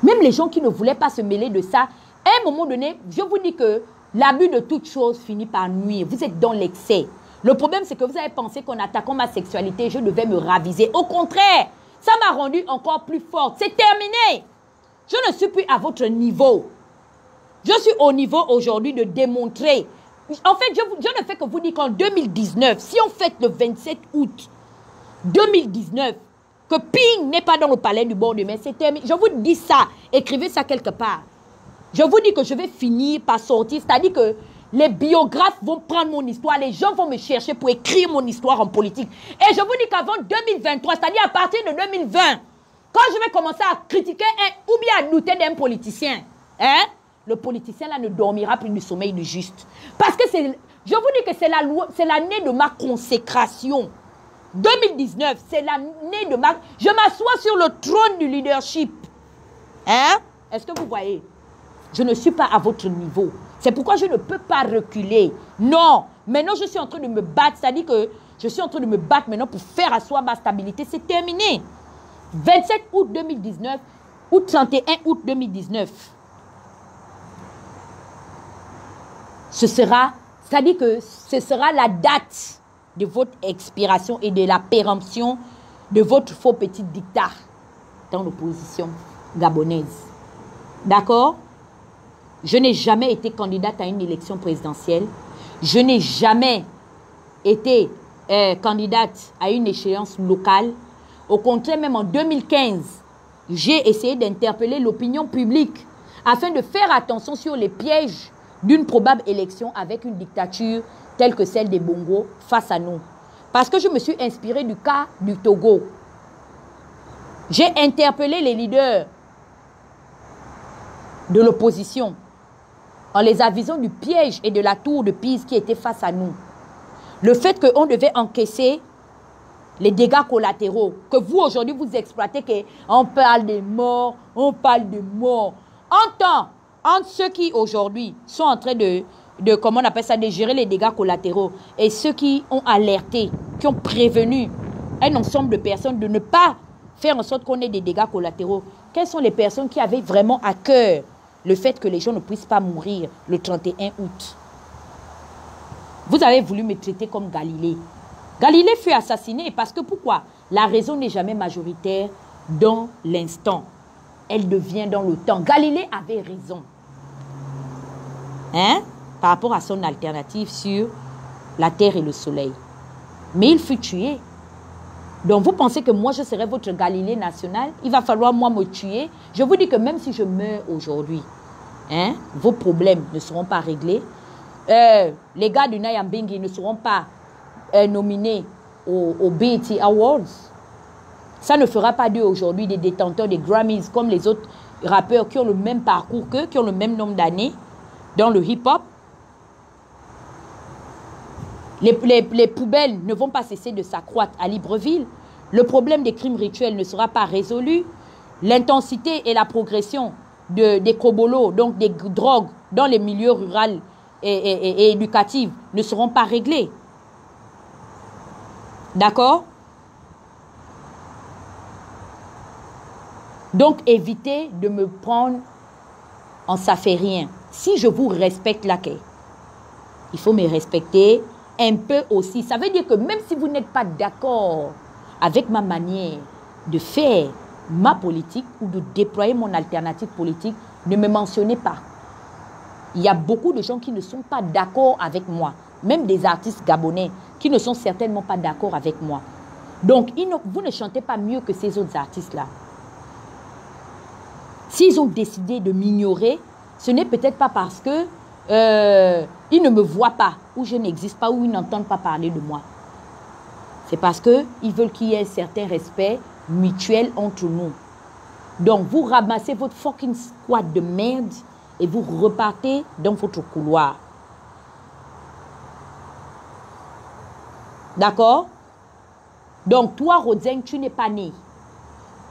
Même les gens qui ne voulaient pas se mêler de ça, à un moment donné, je vous dis que l'abus de toute chose finit par nuire. Vous êtes dans l'excès. Le problème, c'est que vous avez pensé qu'en attaquant ma sexualité, je devais me raviser. Au contraire, ça m'a rendue encore plus forte. C'est terminé. Je ne suis plus à votre niveau. Je suis au niveau aujourd'hui de démontrer. En fait, je ne fais que vous dire qu'en 2019, si on fête le 27 août 2019, que Ping n'est pas dans le palais du bord de mer, c'est terminé. Je vous dis ça. Écrivez ça quelque part. Je vous dis que je vais finir par sortir. C'est-à-dire que les biographes vont prendre mon histoire. Les gens vont me chercher pour écrire mon histoire en politique. Et je vous dis qu'avant 2023, c'est-à-dire à partir de 2020, quand je vais commencer à critiquer ou bien à douter d'un politicien, hein, le politicien là ne dormira plus du sommeil du juste. Parce que je vous dis que c'est l'année de ma consécration. 2019, c'est l'année de ma... Je m'assois sur le trône du leadership. Hein? Est-ce que vous voyez? Je ne suis pas à votre niveau. C'est pourquoi je ne peux pas reculer. Non. Maintenant, je suis en train de me battre. C'est-à-dire que je suis en train de me battre maintenant pour faire asseoir ma stabilité. C'est terminé. 27 août 2019 ou 31 août 2019. C'est-à-dire que ce sera la date de votre expiration et de la péremption de votre faux petit dictat dans l'opposition gabonaise. D'accord? Je n'ai jamais été candidate à une élection présidentielle. Je n'ai jamais été candidate à une échéance locale. Au contraire, même en 2015, j'ai essayé d'interpeller l'opinion publique afin de faire attention sur les pièges d'une probable élection avec une dictature telle que celle des Bongo face à nous. Parce que je me suis inspirée du cas du Togo. J'ai interpellé les leaders de l'opposition en les avisant du piège et de la tour de Pise qui était face à nous. Le fait qu'on devait encaisser les dégâts collatéraux, que vous aujourd'hui vous exploitez, qu'on parle des morts, on parle de morts. Entre ceux qui aujourd'hui sont en train de comment on appelle ça, de gérer les dégâts collatéraux et ceux qui ont alerté, qui ont prévenu un ensemble de personnes de ne pas faire en sorte qu'on ait des dégâts collatéraux. Quelles sont les personnes qui avaient vraiment à cœur le fait que les gens ne puissent pas mourir le 31 août? Vous avez voulu me traiter comme Galilée. Galilée fut assassiné parce que pourquoi? La raison n'est jamais majoritaire dans l'instant. Elle devient dans le temps. Galilée avait raison. Hein? Par rapport à son alternative sur la terre et le soleil. Mais il fut tué. Donc vous pensez que moi je serai votre Galilée national? Il va falloir moi me tuer. Je vous dis que même si je meurs aujourd'hui, hein, vos problèmes ne seront pas réglés. Les gars du Nyambingi ne seront pas nominés aux BET Awards. Ça ne fera pas d'eux aujourd'hui des détenteurs des Grammys comme les autres rappeurs qui ont le même parcours qu'eux, qui ont le même nombre d'années dans le hip-hop. Les poubelles ne vont pas cesser de s'accroître à Libreville. Le problème des crimes rituels ne sera pas résolu. L'intensité et la progression des cobolos, donc des drogues dans les milieux ruraux et éducatifs ne seront pas réglés. D'accord? Donc évitez de me prendre en ça fait rien. Si je vous respecte là, il faut me respecter un peu aussi. Ça veut dire que même si vous n'êtes pas d'accord avec ma manière de faire ma politique ou de déployer mon alternative politique, ne me mentionnez pas. Il y a beaucoup de gens qui ne sont pas d'accord avec moi. Même des artistes gabonais qui ne sont certainement pas d'accord avec moi. Donc, vous ne chantez pas mieux que ces autres artistes-là. S'ils ont décidé de m'ignorer, ce n'est peut-être pas parce que ils ne me voient pas, ou je n'existe pas, ou ils n'entendent pas parler de moi. C'est parce qu'ils veulent qu'il y ait un certain respect mutuel entre nous. Donc, vous ramassez votre fucking squad de merde et vous repartez dans votre couloir. D'accord? Donc, toi, Rodzeng, tu n'es pas né.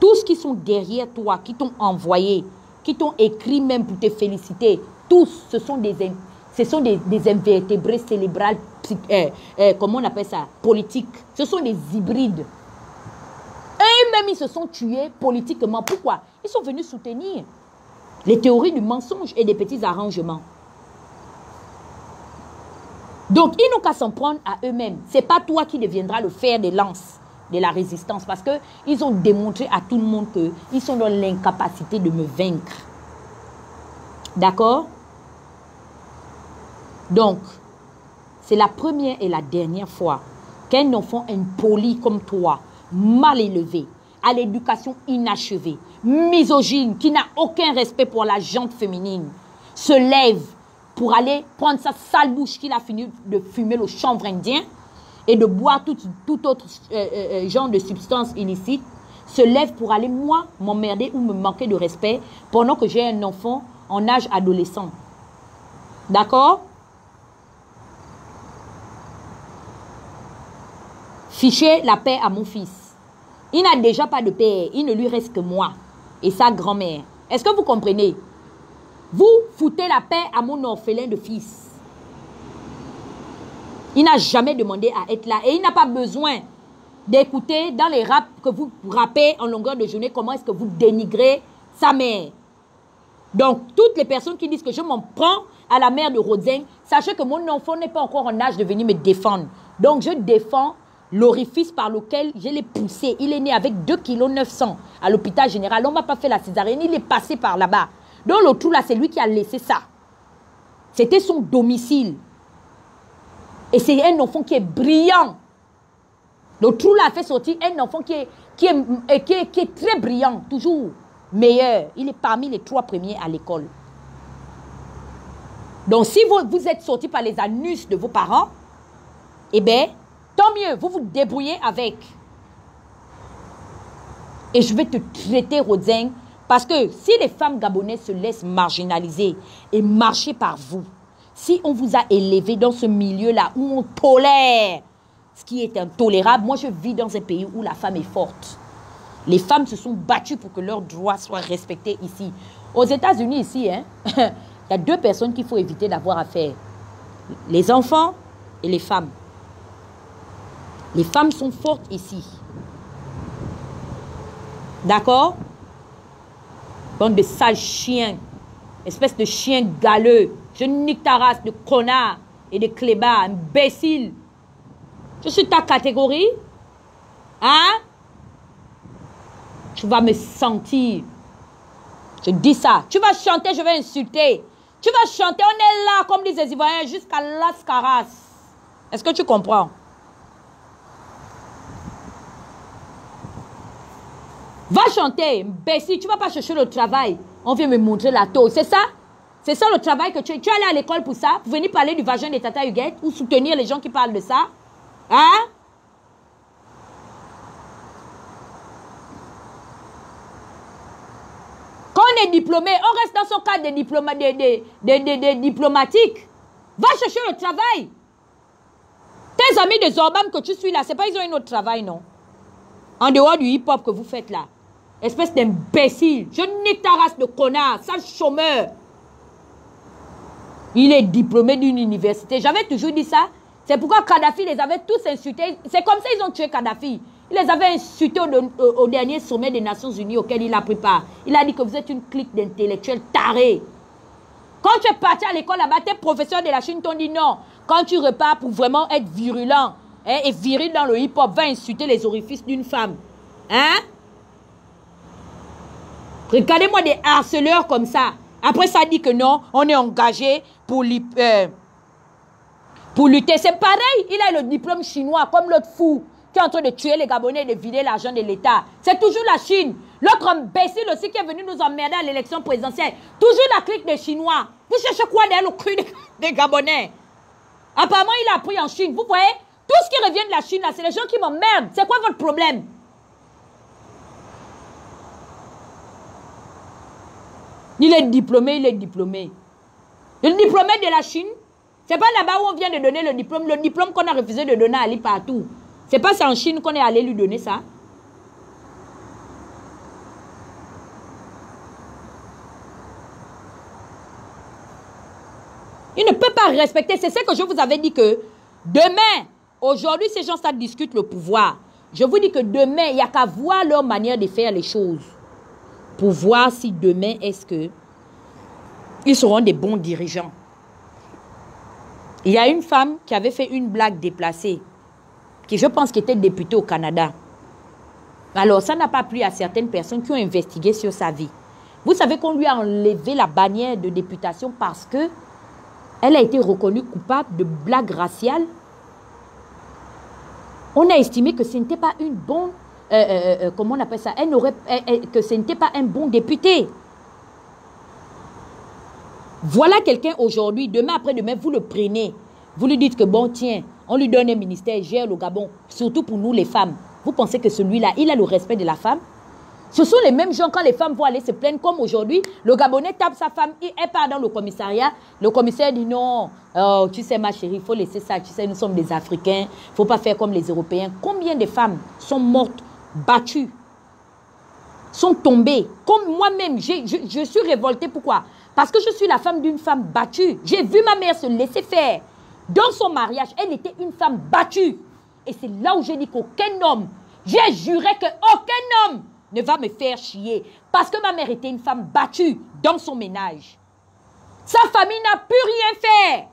Tous qui sont derrière toi, qui t'ont envoyé, qui t'ont écrit même pour te féliciter, tous, ce sont des invertébrés cérébrales, comment on appelle ça, politiques. Ce sont des hybrides. Eux-mêmes, ils se sont tués politiquement. Pourquoi? Ils sont venus soutenir les théories du mensonge et des petits arrangements. Donc, ils n'ont qu'à s'en prendre à eux-mêmes. Ce n'est pas toi qui deviendras le fer de lance de la résistance parce qu'ils ont démontré à tout le monde qu'ils sont dans l'incapacité de me vaincre. D'accord? Donc, c'est la première et la dernière fois qu'un enfant impoli comme toi, mal élevé, à l'éducation inachevée, misogyne, qui n'a aucun respect pour la gente féminine, se lève pour aller prendre sa sale bouche qu'il a fini de fumer le chanvre indien et de boire tout autre genre de substance illicite, se lève pour aller, moi, m'emmerder ou me manquer de respect pendant que j'ai un enfant en âge adolescent. D'accord? Fichez la paix à mon fils. Il n'a déjà pas de père, il ne lui reste que moi et sa grand-mère. Est-ce que vous comprenez? Vous foutez la paix à mon orphelin de fils. Il n'a jamais demandé à être là et il n'a pas besoin d'écouter dans les raps que vous rappez en longueur de journée comment est-ce que vous dénigrez sa mère. Donc, toutes les personnes qui disent que je m'en prends à la mère de Rodzeng, sachez que mon enfant n'est pas encore en âge de venir me défendre. Donc, je défends l'orifice par lequel je l'ai poussé. Il est né avec 2,9 kg à l'hôpital général. On ne m'a pas fait la césarienne, il est passé par là-bas. Donc, le trou là, c'est lui qui a laissé ça. C'était son domicile. Et c'est un enfant qui est brillant. Le trou là a fait sortir un enfant qui est très brillant, toujours meilleur. Il est parmi les 3 premiers à l'école. Donc, si vous êtes sorti par les anus de vos parents, eh bien, tant mieux, vous vous débrouillez avec. Et je vais te traiter, Rodzeng, parce que si les femmes gabonaises se laissent marginaliser et marcher par vous, si on vous a élevé dans ce milieu-là où on tolère ce qui est intolérable, moi je vis dans un pays où la femme est forte. Les femmes se sont battues pour que leurs droits soient respectés ici. Aux États-Unis, ici, hein, il y a 2 personnes qu'il faut éviter d'avoir affaire. Les enfants et les femmes. Les femmes sont fortes ici. D'accord? Bande de sales chiens. Espèce de chien galeux. Je nique ta race de connards et de clébards, imbéciles. Je suis ta catégorie. Hein? Tu vas me sentir. Je dis ça. Tu vas chanter, je vais insulter. Tu vas chanter, on est là, comme disent les Ivoiriens, jusqu'à Las Caras. Est-ce que tu comprends? Va chanter, imbécile. Tu ne vas pas chercher le travail. On vient me montrer la taux. C'est ça? C'est ça le travail que tu es allé à l'école pour ça? Pour venir parler du vagin de Tata Huguette ou soutenir les gens qui parlent de ça? Hein? Quand on est diplômé, on reste dans son cadre diplomatique. Va chercher le travail. Tes amis de Zorbam que tu suis là, c'est pas ils ont un autre travail, non? En dehors du hip-hop que vous faites là. Espèce d'imbécile. Je nique ta race de connard, sale chômeur. Il est diplômé d'une université. J'avais toujours dit ça. C'est pourquoi Kadhafi les avait tous insultés. C'est comme ça qu'ils ont tué Kadhafi. Il les avait insultés au dernier sommet des Nations Unies auquel il a pris part. Il a dit que vous êtes une clique d'intellectuels tarés. Quand tu es parti à l'école là-bas, tes professeurs de la Chine t'ont dit non. Quand tu repars pour vraiment être virulent et viril dans le hip-hop, va insulter les orifices d'une femme. Hein? Regardez-moi des harceleurs comme ça. Après, ça dit que non, on est engagé pour lutter. C'est pareil, il a le diplôme chinois, comme l'autre fou qui est en train de tuer les Gabonais et de vider l'argent de l'État. C'est toujours la Chine. L'autre imbécile aussi qui est venu nous emmerder à l'élection présidentielle. Toujours la clique des Chinois. Vous cherchez quoi derrière le cul des Gabonais? Apparemment, il a appris en Chine. Vous voyez, tout ce qui revient de la Chine, là, c'est les gens qui m'emmerdent. C'est quoi votre problème? Il est diplômé, il est diplômé. Le diplômé de la Chine, c'est pas là-bas où on vient de donner le diplôme qu'on a refusé de donner à Ali partout. C'est pas en Chine qu'on est allé lui donner ça. Il ne peut pas respecter. C'est ce que je vous avais dit que demain, aujourd'hui, ces gens, ça discute le pouvoir. Je vous dis que demain, il n'y a qu'à voir leur manière de faire les choses. Pour voir si demain, est-ce que ils seront des bons dirigeants. Il y a une femme qui avait fait une blague déplacée, qui je pense qui était députée au Canada. Alors, ça n'a pas plu à certaines personnes qui ont investigué sur sa vie. Vous savez qu'on lui a enlevé la bannière de députation parce que elle a été reconnue coupable de blagues raciales. On a estimé que ce n'était pas une bonne... comment on appelle ça? Que ce n'était pas un bon député. Voilà quelqu'un aujourd'hui, demain après-demain, vous le prenez. Vous lui dites que bon, tiens, on lui donne un ministère, gère le Gabon, surtout pour nous les femmes. Vous pensez que celui-là, il a le respect de la femme? Ce sont les mêmes gens, quand les femmes vont aller se plaindre, comme aujourd'hui, le Gabonais tape sa femme, elle part dans le commissariat, le commissaire dit non, oh, tu sais ma chérie, il faut laisser ça, tu sais, nous sommes des Africains, il ne faut pas faire comme les Européens. Combien de femmes sont mortes, battues, sont tombées? Comme moi-même, je suis révoltée, pourquoi? Parce que je suis la femme d'une femme battue. J'ai vu ma mère se laisser faire. Dans son mariage, elle était une femme battue. Et c'est là où j'ai dit qu'aucun homme, j'ai juré qu'aucun homme ne va me faire chier. Parce que ma mère était une femme battue dans son ménage. Sa famille n'a pu rien faire.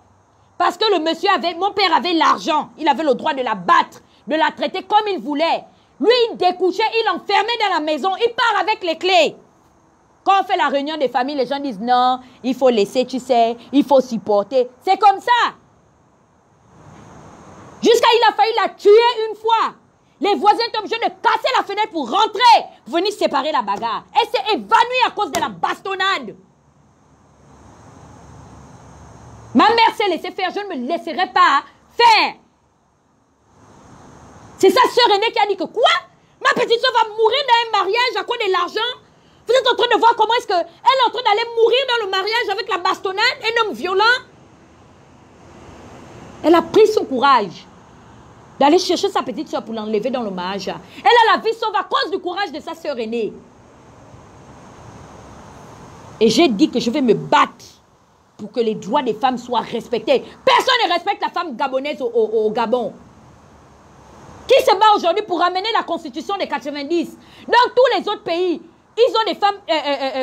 Parce que le monsieur avait, mon père avait l'argent. Il avait le droit de la battre, de la traiter comme il voulait. Lui, il découchait, il l'enfermait dans la maison. Il part avec les clés. Quand on fait la réunion des familles, les gens disent non, il faut laisser, tu sais, il faut supporter. C'est comme ça. Jusqu'à il a failli la tuer une fois. Les voisins étaient obligés de casser la fenêtre pour rentrer, pour venir séparer la bagarre. Elle s'est évanouie à cause de la bastonnade. Ma mère s'est laissée faire, je ne me laisserai pas faire. C'est sa sœur aînée qui a dit que quoi? Ma petite soeur va mourir dans un mariage à cause de l'argent? Vous êtes en train de voir comment est-ce qu'elle est en train d'aller mourir dans le mariage avec la bastonnade, un homme violent? Elle a pris son courage d'aller chercher sa petite soeur pour l'enlever dans le mariage. Elle a la vie sauve à cause du courage de sa soeur aînée. Et j'ai dit que je vais me battre pour que les droits des femmes soient respectés. Personne ne respecte la femme gabonaise au Gabon? Qui se bat aujourd'hui pour ramener la constitution des 90? Dans tous les autres pays, ils ont des femmes,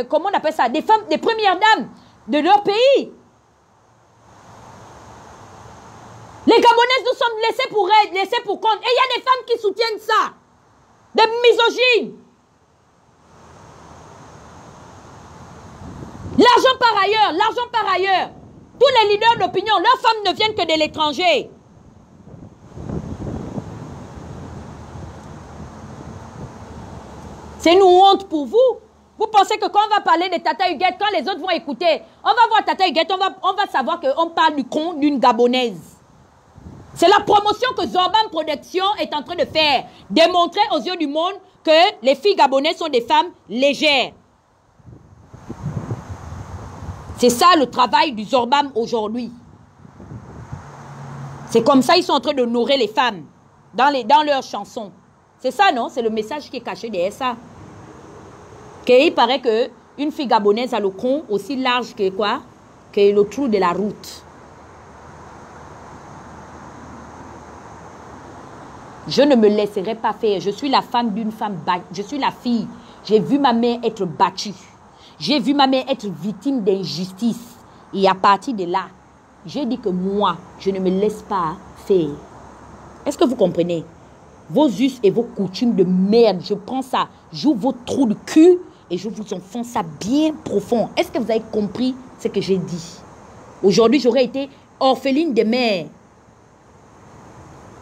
comment on appelle ça? Des femmes, des premières dames de leur pays. Les Gabonaises, nous sommes laissés pour être, laissés pour compte. Et il y a des femmes qui soutiennent ça. Des misogynes. L'argent par ailleurs, l'argent par ailleurs. Tous les leaders d'opinion, leurs femmes ne viennent que de l'étranger. C'est une honte pour vous. Vous pensez que quand on va parler de Tata Huguette, quand les autres vont écouter, on va voir Tata Huguette, on va savoir qu'on parle du con d'une Gabonaise. C'est la promotion que Zorban Production est en train de faire. Démontrer aux yeux du monde que les filles gabonaises sont des femmes légères. C'est ça le travail du Zorban aujourd'hui. C'est comme ça qu'ils sont en train d'honorer les femmes dans leurs chansons. C'est ça, non? C'est le message qui est caché derrière ça. Il paraît qu'une fille gabonaise a le con aussi large que quoi? Que le trou de la route. Je ne me laisserai pas faire. Je suis la femme d'une femme battue. Je suis la fille. J'ai vu ma mère être battue. J'ai vu ma mère être victime d'injustice. Et à partir de là, j'ai dit que moi, je ne me laisse pas faire. Est-ce que vous comprenez? Vos us et vos coutumes de merde, je prends ça, j'ouvre vos trous de cul et je vous enfonce ça bien profond. Est-ce que vous avez compris ce que j'ai dit? Aujourd'hui, j'aurais été orpheline de mère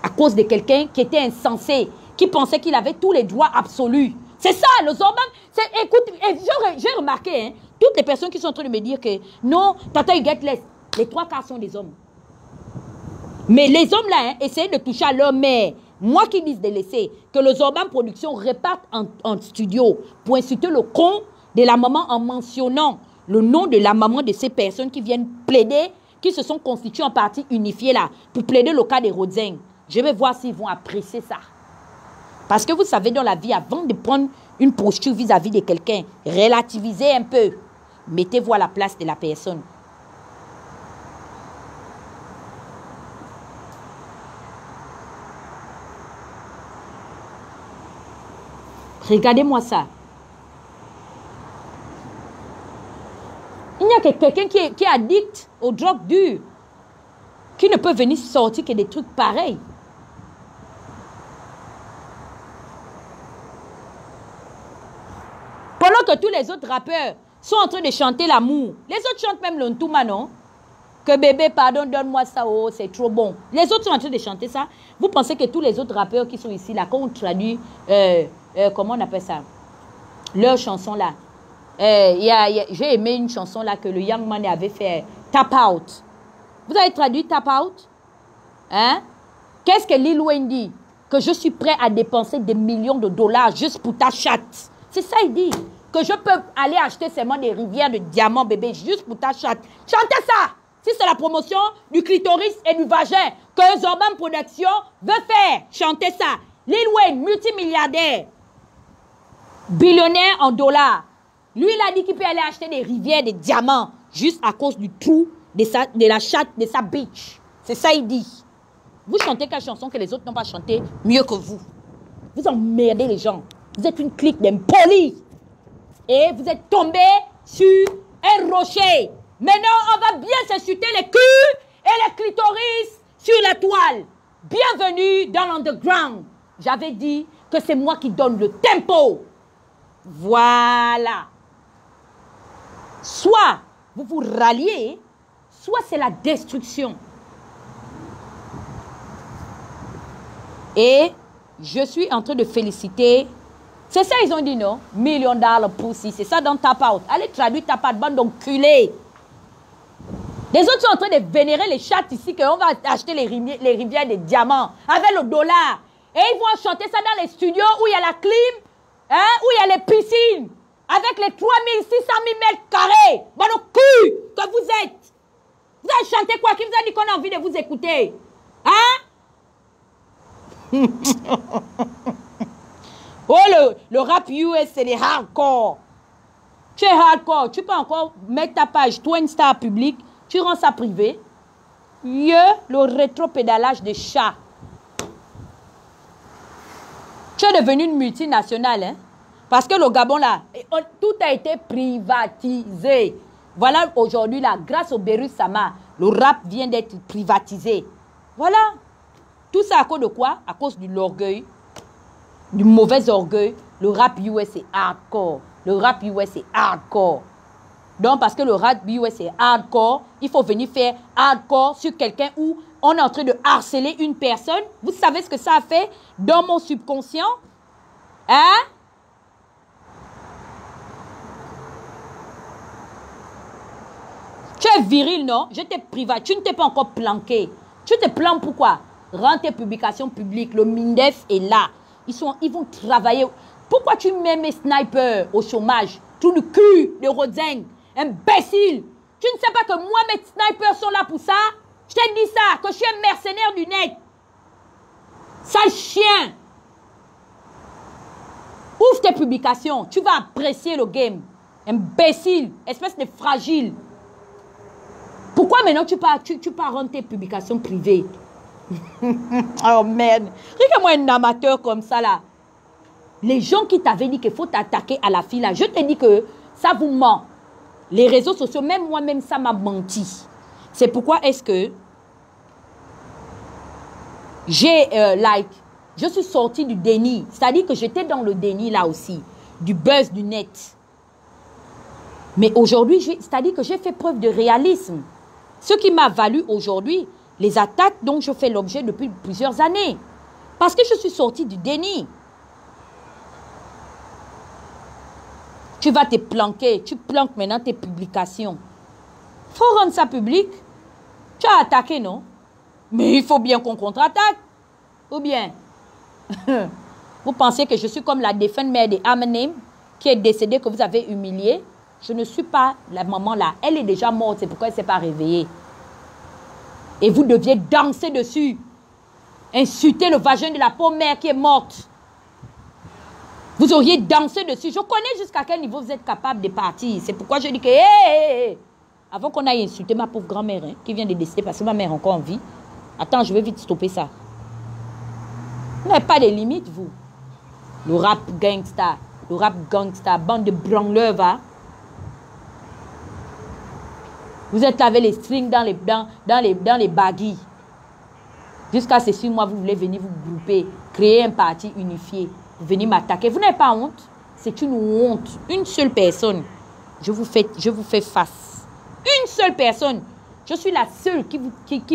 à cause de quelqu'un qui était insensé, qui pensait qu'il avait tous les droits absolus. C'est ça, le Zorban. Écoute, j'ai remarqué, hein, toutes les personnes qui sont en train de me dire que non, Tata Huguette laisse, les 3/4 sont des hommes. Mais les hommes là, hein, essayent de toucher à leur mère. Moi qui dis de laisser, que le Zorban Production reparte en studio pour insulter le con de la maman en mentionnant le nom de la maman de ces personnes qui viennent plaider, qui se sont constituées en partie unifiées là, pour plaider le cas des Rodzing. Je vais voir s'ils vont apprécier ça. Parce que vous savez, dans la vie, avant de prendre une posture vis-à-vis de quelqu'un, relativisez un peu. Mettez-vous à la place de la personne. Regardez-moi ça. Il n'y a que quelqu'un qui est addict aux drogues dures, qui ne peut venir sortir que des trucs pareils. Pendant que tous les autres rappeurs sont en train de chanter l'amour. Les autres chantent même le Ntouma, non? Que bébé, pardon, donne-moi ça, oh, c'est trop bon. Les autres sont en train de chanter ça. Vous pensez que tous les autres rappeurs qui sont ici, là, quand on traduit, comment on appelle ça? Leur chanson, là. J'ai aimé une chanson, là, que le Young Man avait fait, Tap Out. Vous avez traduit Tap Out? Hein? Qu'est-ce que Lil Wayne dit? Que je suis prêt à dépenser des millions de dollars juste pour ta chatte. C'est ça, il dit. Que je peux aller acheter seulement des rivières de diamants, bébé, juste pour ta chatte. Chantez ça! Si c'est la promotion du clitoris et du vagin que Zorban Production veut faire, chantez ça. Lil Wayne, multimilliardaire, billionnaire en dollars. Lui, il a dit qu'il peut aller acheter des rivières de diamants juste à cause du trou de la chatte de sa bitch. C'est ça, il dit. Vous chantez quelle chanson que les autres n'ont pas chanté mieux que vous? Vous emmerdez les gens. Vous êtes une clique d'impolis. Et vous êtes tombé sur un rocher. Maintenant, on va bien s'insulter les culs et les clitoris sur la toile. Bienvenue dans l'underground. J'avais dit que c'est moi qui donne le tempo. Voilà. Soit vous vous ralliez, soit c'est la destruction. Et je suis en train de féliciter. C'est ça, ils ont dit, non? $1 million pussy. C'est ça dans Tap Out. Allez traduire Tap Out, bande d'enculés. Les autres sont en train de vénérer les chattes ici, qu'on va acheter les rivières de diamants avec le dollar. Et ils vont chanter ça dans les studios où il y a la clim, hein, où il y a les piscines, avec les 3600 000 mètres carrés. Bon, le cul que vous êtes. Vous avez chanté quoi? Qui vous a dit qu'on a envie de vous écouter? Hein? Oh, le rap US, c'est des hardcore. Tu es hardcore. Tu peux encore mettre ta page Twin Star public. Tu rends ça privé. Le rétropédalage de chat. Tu es devenu une multinationale, hein? Parce que le Gabon, là, tout a été privatisé. Voilà, aujourd'hui, là, grâce au Beirut Sama, le rap vient d'être privatisé. Voilà. Tout ça à cause de quoi? À cause de l'orgueil, du mauvais orgueil. Le rap US est hardcore. Le rap US est hardcore. Donc, parce que le rap US est hardcore, il faut venir faire hardcore sur quelqu'un où on est en train de harceler une personne. Vous savez ce que ça a fait dans mon subconscient? Hein? Tu es viril, non? Je t'ai privé. Tu ne t'es pas encore planqué. Tu te planques pourquoi? Rends tes publications publiques. Le MINDEF est là. Ils vont travailler. Pourquoi tu mets mes snipers au chômage? Tout le cul de Rodzen. Imbécile. Tu ne sais pas que moi, mes snipers sont là pour ça? Je t'ai dit ça, que je suis un mercenaire du net. Sale chien. Ouvre tes publications. Tu vas apprécier le game. Imbécile. Espèce de fragile. Pourquoi maintenant tu pars rendre tes publications privées? Oh merde. Regarde-moi un amateur comme ça là. Les gens qui t'avaient dit qu'il faut t'attaquer à la fille là, je te dis que ça vous ment. Les réseaux sociaux, même moi-même, ça m'a menti. C'est pourquoi est-ce que je suis sortie du déni. C'est-à-dire que j'étais dans le déni là aussi, du buzz du net. Mais aujourd'hui, c'est-à-dire que j'ai fait preuve de réalisme. Ce qui m'a valu aujourd'hui les attaques dont je fais l'objet depuis plusieurs années. Parce que je suis sortie du déni. Tu vas te planquer. Tu planques maintenant tes publications. Il faut rendre ça public. Tu as attaqué, non? Mais il faut bien qu'on contre-attaque. Ou bien, vous pensez que je suis comme la défunte mère de Amenem qui est décédée, que vous avez humiliée? Je ne suis pas la maman là. Elle est déjà morte, c'est pourquoi elle ne s'est pas réveillée. Et vous deviez danser dessus. Insulter le vagin de la pauvre mère qui est morte. Vous auriez dansé dessus. Je connais jusqu'à quel niveau vous êtes capable de partir. C'est pourquoi je dis que... Avant qu'on aille insulter ma pauvre grand-mère, hein, qui vient de décéder parce que ma mère est encore en vie. Attends, je vais vite stopper ça. Vous n'avez pas de limites, vous. Le rap gangsta, bande de branleurs, va. Vous êtes avec les strings dans les baggies. Jusqu'à ce 6 mois, vous voulez venir vous grouper, créer un parti unifié. Vous venez m'attaquer. Vous n'avez pas honte? C'est une honte. Une seule personne. Je vous fais face. Une seule personne. Je suis la seule qui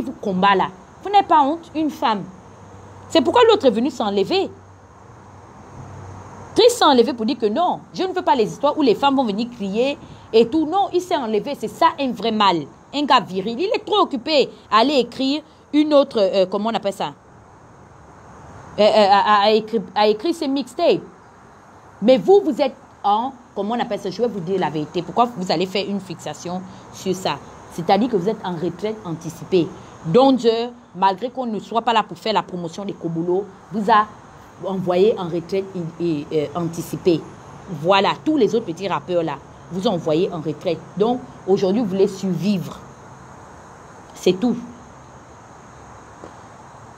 vous combat là. Vous n'avez pas honte? Une femme. C'est pourquoi l'autre est venu s'enlever. Il s'est enlevé pour dire que non, je ne veux pas les histoires où les femmes vont venir crier et tout. Non, il s'est enlevé. C'est ça un vrai mal. Un gars viril. Il est trop occupé à aller écrire une autre, comment on appelle ça? À écrire ses mixtapes. Mais vous êtes en, comment on appelle ça? Je vais vous dire la vérité. Pourquoi vous allez faire une fixation sur ça? C'est-à-dire que vous êtes en retraite anticipée. Donc, malgré qu'on ne soit pas là pour faire la promotion des Koboulo, vous a envoyé en retraite anticipée. Voilà, tous les autres petits rappeurs là, vous ont envoyé en retraite. Donc, aujourd'hui, vous voulez survivre. C'est tout.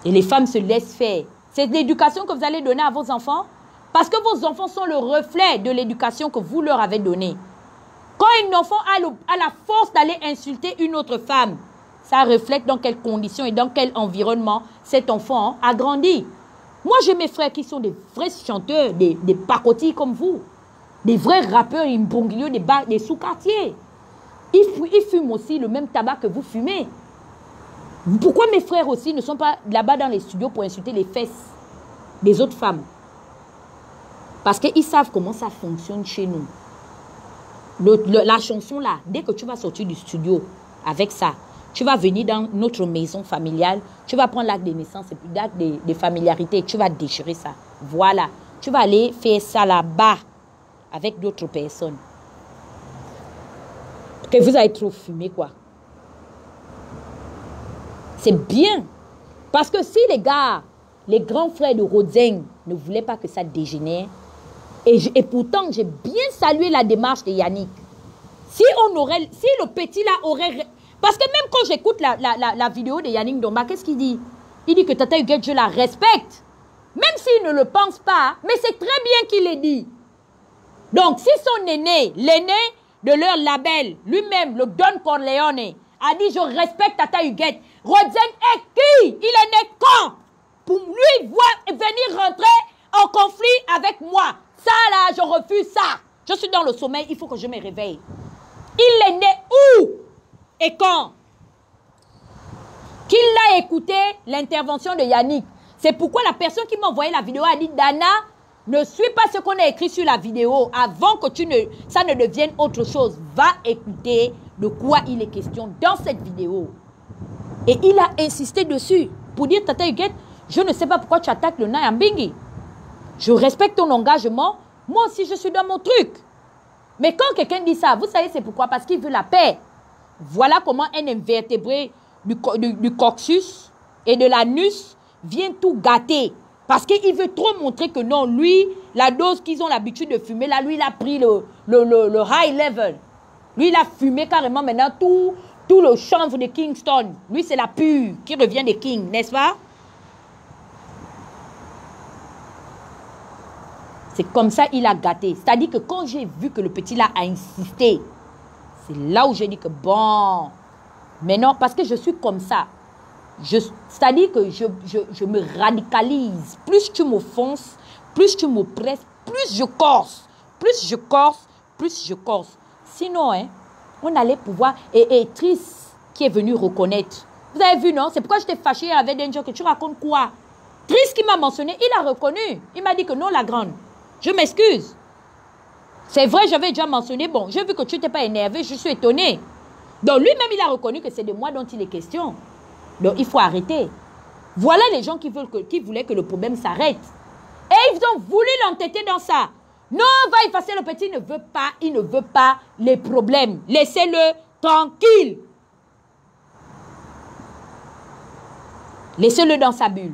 Et les femmes se laissent faire. C'est l'éducation que vous allez donner à vos enfants. Parce que vos enfants sont le reflet de l'éducation que vous leur avez donnée. Quand un enfant a la force d'aller insulter une autre femme, ça reflète dans quelles conditions et dans quel environnement cet enfant a grandi. Moi, j'ai mes frères qui sont des vrais chanteurs, des pacotis comme vous. Des vrais rappeurs, imbonglio, des sous-quartiers. Ils fument aussi le même tabac que vous fumez. Pourquoi mes frères aussi ne sont pas là-bas dans les studios pour insulter les fesses des autres femmes? Parce qu'ils savent comment ça fonctionne chez nous. La chanson là, dès que tu vas sortir du studio avec ça, tu vas venir dans notre maison familiale, tu vas prendre l'acte de naissance et puis l'acte de familiarité, tu vas déchirer ça. Voilà. Tu vas aller faire ça là-bas avec d'autres personnes. Que vous avez trop fumé, quoi. C'est bien. Parce que si les gars, les grands frères de Rodzen ne voulaient pas que ça dégénère, et pourtant, j'ai bien salué la démarche de Yannick. Si le petit là aurait... Parce que même quand j'écoute la vidéo de Yannick Domba, qu'est-ce qu'il dit? Il dit que Tata Huguette, je la respecte. Même s'il ne le pense pas, mais c'est très bien qu'il l'ait dit. Donc, si son aîné, l'aîné de leur label, lui-même, le Don Corleone, a dit, je respecte Tata Huguette, Rodzeng est qui? Il est né quand? Pour lui venir rentrer en conflit avec moi. Ça là, je refuse ça. Je suis dans le sommeil, il faut que je me réveille. Il est né où? Et quand? Qu'il a écouté l'intervention de Yannick. C'est pourquoi la personne qui m'a envoyé la vidéo a dit, Dana, ne suis pas ce qu'on a écrit sur la vidéo avant que ça ne devienne autre chose. Va écouter de quoi il est question dans cette vidéo. Et il a insisté dessus pour dire, Tata Huguette, je ne sais pas pourquoi tu attaques le Nyambingi. Je respecte ton engagement. Moi aussi, je suis dans mon truc. Mais quand quelqu'un dit ça, vous savez c'est pourquoi? Parce qu'il veut la paix. Voilà comment un invertébré du coccyx et de l'anus vient tout gâter. Parce qu'il veut trop montrer que non, lui, la dose qu'ils ont l'habitude de fumer, là, lui, il a pris le high level. Lui, il a fumé carrément maintenant tout le chanvre de Kingston. Lui, c'est la pure qui revient des Kings, n'est-ce pas? C'est comme ça qu'il a gâté. C'est-à-dire que quand j'ai vu que le petit là a insisté, c'est là où j'ai dit que bon, mais non, parce que je suis comme ça. C'est-à-dire que je me radicalise. Plus tu m'offenses, plus tu m'oppresses, plus je corse. Plus je corse, plus je corse. Sinon, hein, on allait pouvoir... Et Tris, qui est venu reconnaître. Vous avez vu, non? C'est pourquoi j'étais fâchée avec Danger, que tu racontes quoi? Tris qui m'a mentionné, il a reconnu. Il m'a dit que non, la grande. Je m'excuse. C'est vrai, j'avais déjà mentionné. Bon, j'ai vu que tu n'étais pas énervé, je suis étonnée. Donc lui-même, il a reconnu que c'est de moi dont il est question. Donc il faut arrêter. Voilà les gens qui voulaient que le problème s'arrête. Et ils ont voulu l'entêter dans ça. Non, va effacer le petit, il ne veut pas les problèmes. Laissez-le tranquille. Laissez-le dans sa bulle.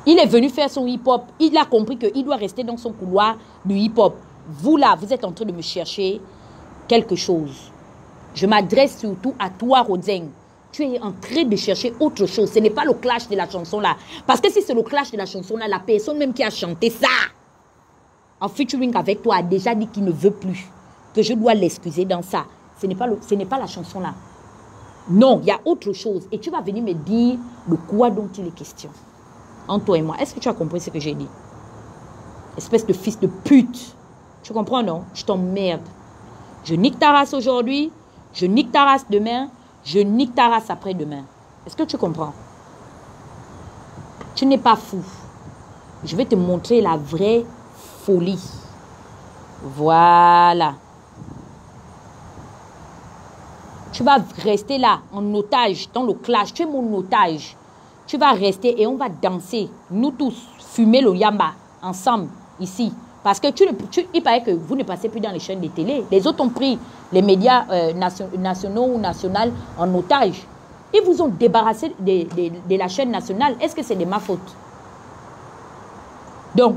Il est venu faire son hip-hop. Il a compris qu'il doit rester dans son couloir du hip-hop. Vous là, vous êtes en train de me chercher quelque chose. Je m'adresse surtout à toi, Rodzeng. Tu es en train de chercher autre chose. Ce n'est pas le clash de la chanson là. Parce que si c'est le clash de la chanson là, la personne même qui a chanté ça, en featuring avec toi, a déjà dit qu'il ne veut plus. Que je dois l'excuser dans ça. Ce n'est pas la chanson là. Non, il y a autre chose. Et tu vas venir me dire de quoi dont il est question. Entre toi et moi, est-ce que tu as compris ce que j'ai dit? Espèce de fils de pute. Tu comprends, non? Je t'emmerde. Je nique ta race aujourd'hui, je nique ta race demain, je nique ta race après-demain. Est-ce que tu comprends? Tu n'es pas fou. Je vais te montrer la vraie folie. Voilà. Tu vas rester là, en otage, dans le clash. Tu es mon otage. Tu vas rester et on va danser, nous tous, fumer le yamba, ensemble, ici. Parce que il paraît que vous ne passez plus dans les chaînes de télé. Les autres ont pris les médias nationaux ou nationaux en otage. Ils vous ont débarrassé de la chaîne nationale. Est-ce que c'est de ma faute? Donc,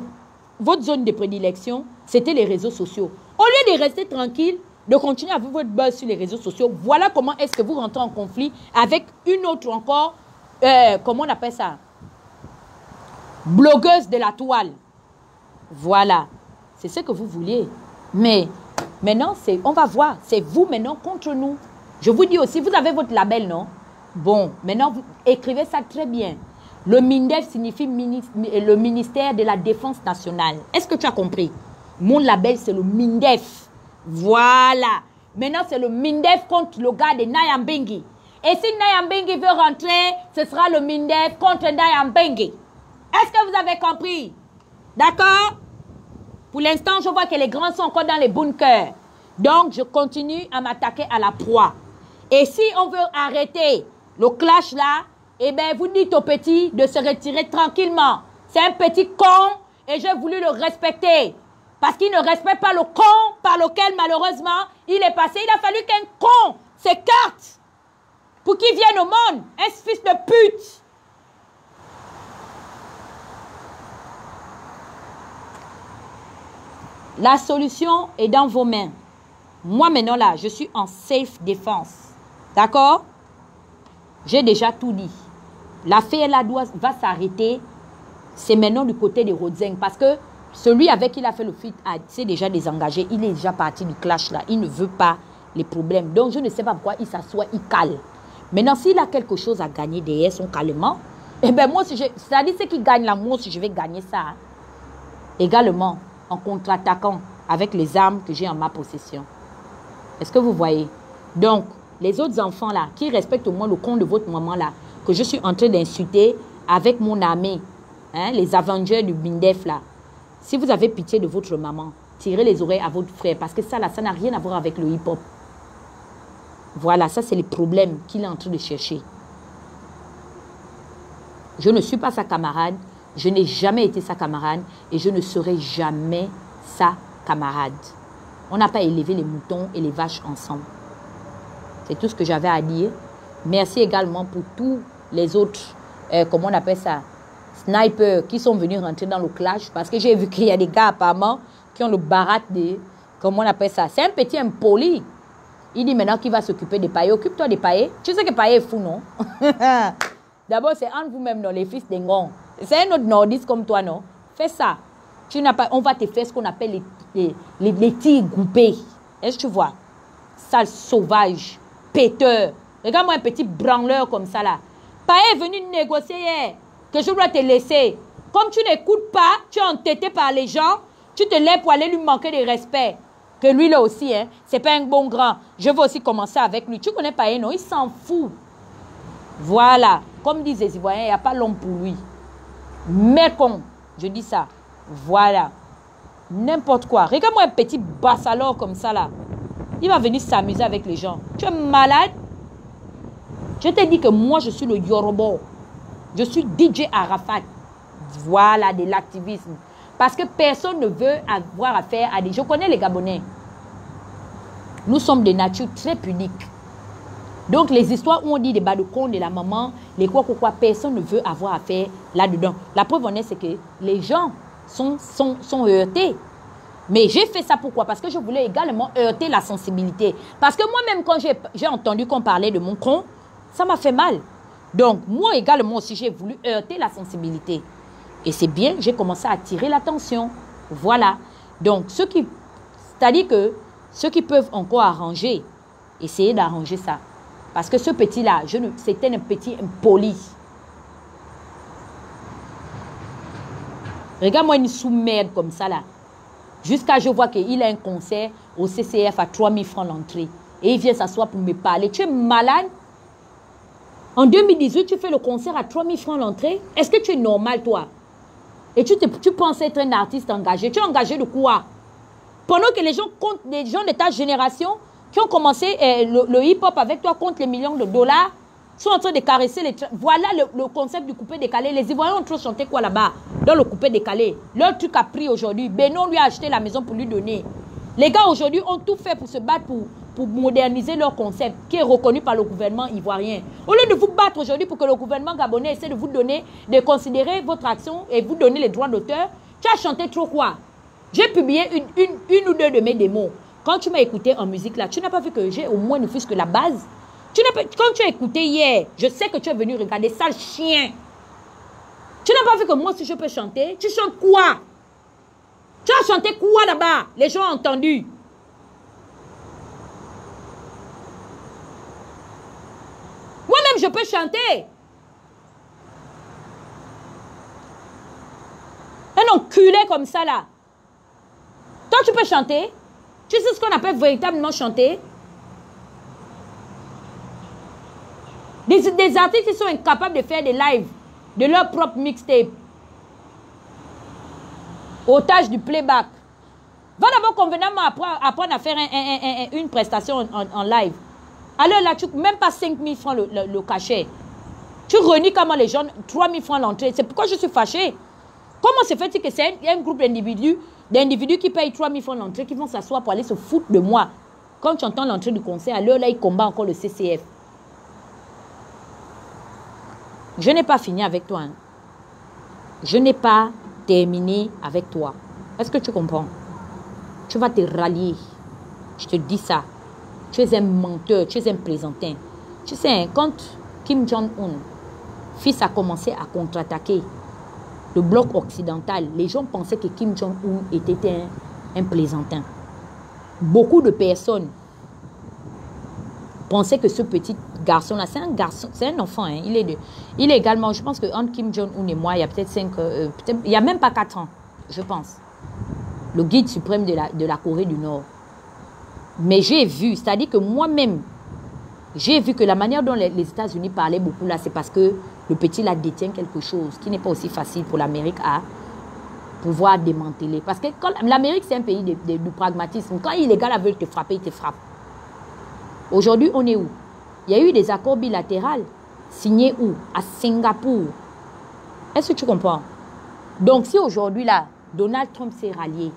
votre zone de prédilection, c'était les réseaux sociaux. Au lieu de rester tranquille, de continuer à faire votre buzz sur les réseaux sociaux, voilà comment est-ce que vous rentrez en conflit avec une autre encore, comment on appelle ça? Blogueuse de la toile. Voilà. C'est ce que vous vouliez. Mais maintenant, on va voir. C'est vous maintenant contre nous. Je vous dis aussi, vous avez votre label, non? Bon, maintenant, vous écrivez ça très bien. Le MINDEF signifie le ministère de la Défense nationale. Est-ce que tu as compris? Mon label, c'est le MINDEF. Voilà. Maintenant, c'est le MINDEF contre le gars de Nyambingi. Et si Nyambingi veut rentrer, ce sera le MINDEF contre Nyambingi. Est-ce que vous avez compris? D'accord? Pour l'instant, je vois que les grands sont encore dans les bunkers. Donc, je continue à m'attaquer à la proie. Et si on veut arrêter le clash là, eh bien, vous dites au petit de se retirer tranquillement. C'est un petit con et j'ai voulu le respecter. Parce qu'il ne respecte pas le con par lequel, malheureusement, il est passé. Il a fallu qu'un con s'écarte pour qu'il vienne au monde. Un fils de pute. La solution est dans vos mains. Moi, maintenant, là, je suis en safe défense. D'accord? J'ai déjà tout dit. L'affaire là va s'arrêter. C'est maintenant du côté de Rodzeng. Parce que celui avec qui il a fait le feat s'est déjà désengagé. Il est déjà parti du clash là. Il ne veut pas les problèmes. Donc je ne sais pas pourquoi il s'assoit, il cale. Maintenant, s'il a quelque chose à gagner derrière son calement, eh bien moi, c'est-à-dire ce qui gagne là, moi aussi je vais gagner ça. Hein. Également, en contre-attaquant avec les armes que j'ai en ma possession. Est-ce que vous voyez? Donc, les autres enfants là, qui respectent au moins le compte de votre maman là, que je suis en train d'insulter avec mon armée, hein, les Avengers du Mindef là, si vous avez pitié de votre maman, tirez les oreilles à votre frère, parce que ça là, ça n'a rien à voir avec le hip-hop. Voilà, ça c'est les problèmes qu'il est en train de chercher. Je ne suis pas sa camarade, je n'ai jamais été sa camarade et je ne serai jamais sa camarade. On n'a pas élevé les moutons et les vaches ensemble. C'est tout ce que j'avais à dire. Merci également pour tous les autres, comment on appelle ça, snipers qui sont venus rentrer dans le clash. Parce que j'ai vu qu'il y a des gars apparemment qui ont le barat de, comment on appelle ça. C'est un petit impoli. Il dit maintenant qu'il va s'occuper des paillets. Occupe-toi des paillets. Tu sais que paillets est fou, non? D'abord, c'est entre vous-même, non, les fils d'Engon. C'est un autre nordiste comme toi, non? Fais ça. Tu n'as pas, on va te faire ce qu'on appelle les tirs groupés. Est-ce que tu vois? Sale sauvage, péteur. Regarde-moi un petit branleur comme ça, là. Paillé est venu négocier hier que je dois te laisser. Comme tu n'écoutes pas, tu es entêté par les gens, tu te lèves pour aller lui manquer de respect. Que lui, là aussi, hein, c'est pas un bon grand. Je veux aussi commencer avec lui. Tu connais Paillé, non? Il s'en fout. Voilà. Comme disent les Ivoiriens, il n'y a pas l'homme pour lui. Mais con, je dis ça. Voilà. N'importe quoi. Regarde-moi un petit bassalor comme ça, là. Il va venir s'amuser avec les gens. Tu es malade? Je t'ai dit que moi, je suis le Yorobo. Je suis DJ Arafat. Voilà, de l'activisme. Parce que personne ne veut avoir affaire à des... Je connais les Gabonais. Nous sommes de nature très pudiques. Donc, les histoires où on dit des bas de compte de la maman, les quoi, personne ne veut avoir affaire là-dedans. La preuve en est, c'est que les gens sont heurtés. Mais j'ai fait ça pourquoi? Parce que je voulais également heurter la sensibilité. Parce que moi-même, quand j'ai entendu qu'on parlait de mon con, ça m'a fait mal. Donc, moi également aussi, j'ai voulu heurter la sensibilité. Et c'est bien, j'ai commencé à attirer l'attention. Voilà. Donc, c'est-à-dire que ceux qui peuvent encore arranger, essayez d'arranger ça. Parce que ce petit-là, c'était un petit impoli. Regarde-moi une sous-merde comme ça, là. Jusqu'à je vois qu'il a un concert au CCF à 3000 francs l'entrée. Et il vient s'asseoir pour me parler. Tu es malade? En 2018, tu fais le concert à 3000 francs l'entrée? Est-ce que tu es normal, toi? Et tu penses être un artiste engagé. Tu es engagé de quoi? Pendant que les gens comptent, des gens de ta génération qui ont commencé le hip-hop avec toi contre les millions de dollars, sont en train de caresser les... Voilà le concept du coupé décalé. Les Ivoiriens ont trop chanté quoi là-bas? Dans le coupé décalé. Leur truc a pris aujourd'hui. Benoît lui a acheté la maison pour lui donner. Les gars aujourd'hui ont tout fait pour se battre pour moderniser leur concept qui est reconnu par le gouvernement ivoirien. Au lieu de vous battre aujourd'hui pour que le gouvernement gabonais essaie de vous donner, de considérer votre action et vous donner les droits d'auteur, tu as chanté trop quoi? J'ai publié une ou deux de mes démos. Quand tu m'as écouté en musique là, tu n'as pas vu que j'ai au moins ne fût-ce que la base? Quand tu as écouté hier, je sais que tu es venu regarder, sale chien. Tu n'as pas vu que moi aussi je peux chanter? Tu chantes quoi? Tu as chanté quoi là-bas? Les gens ont entendu. Moi-même, je peux chanter. Un enculé comme ça, là. Toi, tu peux chanter? Tu sais ce qu'on appelle véritablement chanter? Des artistes qui sont incapables de faire des lives de leur propre mixtape. Otage du playback. Va d'abord convenablement apprendre à faire une prestation en live. Alors là, tu même pas 5000 francs le cachet. Tu renies comment les gens, 3000 francs l'entrée. C'est pourquoi je suis fâché. Comment se fait-il que c'est un groupe d'individus qui payent 3000 francs l'entrée, qui vont s'asseoir pour aller se foutre de moi? Quand tu entends l'entrée du concert, alors là, ils combattent encore le CCF. Je n'ai pas fini avec toi. Hein. Je n'ai pas terminé avec toi. Est-ce que tu comprends? Tu vas te rallier. Je te dis ça. Tu es un menteur, tu es un plaisantin. Tu sais, hein, quand Kim Jong-un, fils, a commencé à contre-attaquer le bloc occidental, les gens pensaient que Kim Jong-un était un plaisantin. Beaucoup de personnes pensaient que ce petit garçon-là, c'est un garçon, c'est un enfant. Hein, il est également, je pense que entre Kim Jong-un et moi, il y a peut-être il n'y a même pas 4 ans, je pense. Le guide suprême de la Corée du Nord. Mais j'ai vu, c'est-à-dire que moi-même, j'ai vu que la manière dont les États-Unis parlaient beaucoup là, c'est parce que le petit là détient quelque chose qui n'est pas aussi facile pour l'Amérique à pouvoir démanteler. Parce que l'Amérique, c'est un pays du pragmatisme. Quand il est gars veut te frapper, il te frappe. Aujourd'hui, on est où? Il y a eu des accords bilatéraux signés où? À Singapour. Est-ce que tu comprends? Donc, si aujourd'hui là, Donald Trump s'est rallié,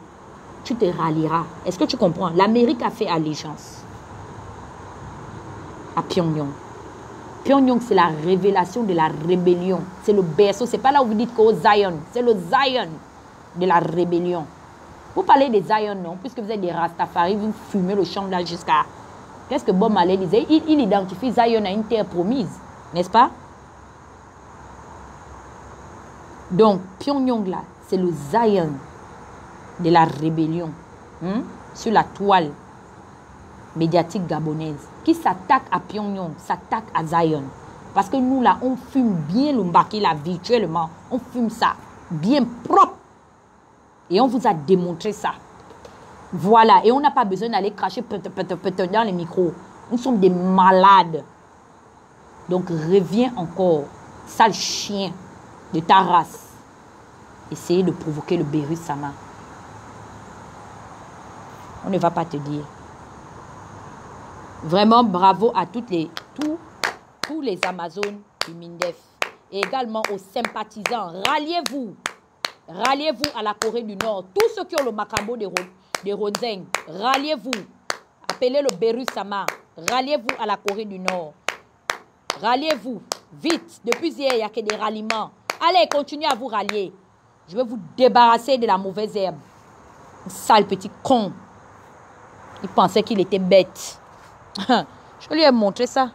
tu te rallieras. Est-ce que tu comprends? L'Amérique a fait allégeance à Pyongyang. Pyongyang, c'est la révélation de la rébellion. C'est le berceau. C'est pas là où vous dites qu'au Zion. C'est le Zion de la rébellion. Vous parlez des Zion, non? Puisque vous êtes des Rastafari, vous fumez le champ là jusqu'à... Qu'est-ce que Bob Marley disait? Il identifie Zion à une terre promise. N'est-ce pas? Donc, Pyongyang là, c'est le Zion de la rébellion. Sur la toile médiatique gabonaise. Qui s'attaque à Pyongyang, s'attaque à Zion. Parce que nous, là, on fume bien le mbaki, là, virtuellement. On fume ça, bien propre. Et on vous a démontré ça. Voilà. Et on n'a pas besoin d'aller cracher dans les micros. Nous sommes des malades. Donc, reviens encore, sale chien de ta race. Essayez de provoquer le Beerus Sama. On ne va pas te dire. Vraiment, bravo à tous les Amazones du MINDEF. Et également aux sympathisants. Ralliez-vous. Ralliez-vous à la Corée du Nord. Tous ceux qui ont le macabo de Ronzeng, ralliez-vous. Appelez le Beerus Sama. Ralliez-vous à la Corée du Nord. Ralliez-vous. Vite. Depuis hier, il n'y a que des ralliements. Allez, continuez à vous rallier. Je vais vous débarrasser de la mauvaise herbe. Un sale petit con. Il pensait qu'il était bête. Je lui ai montré ça.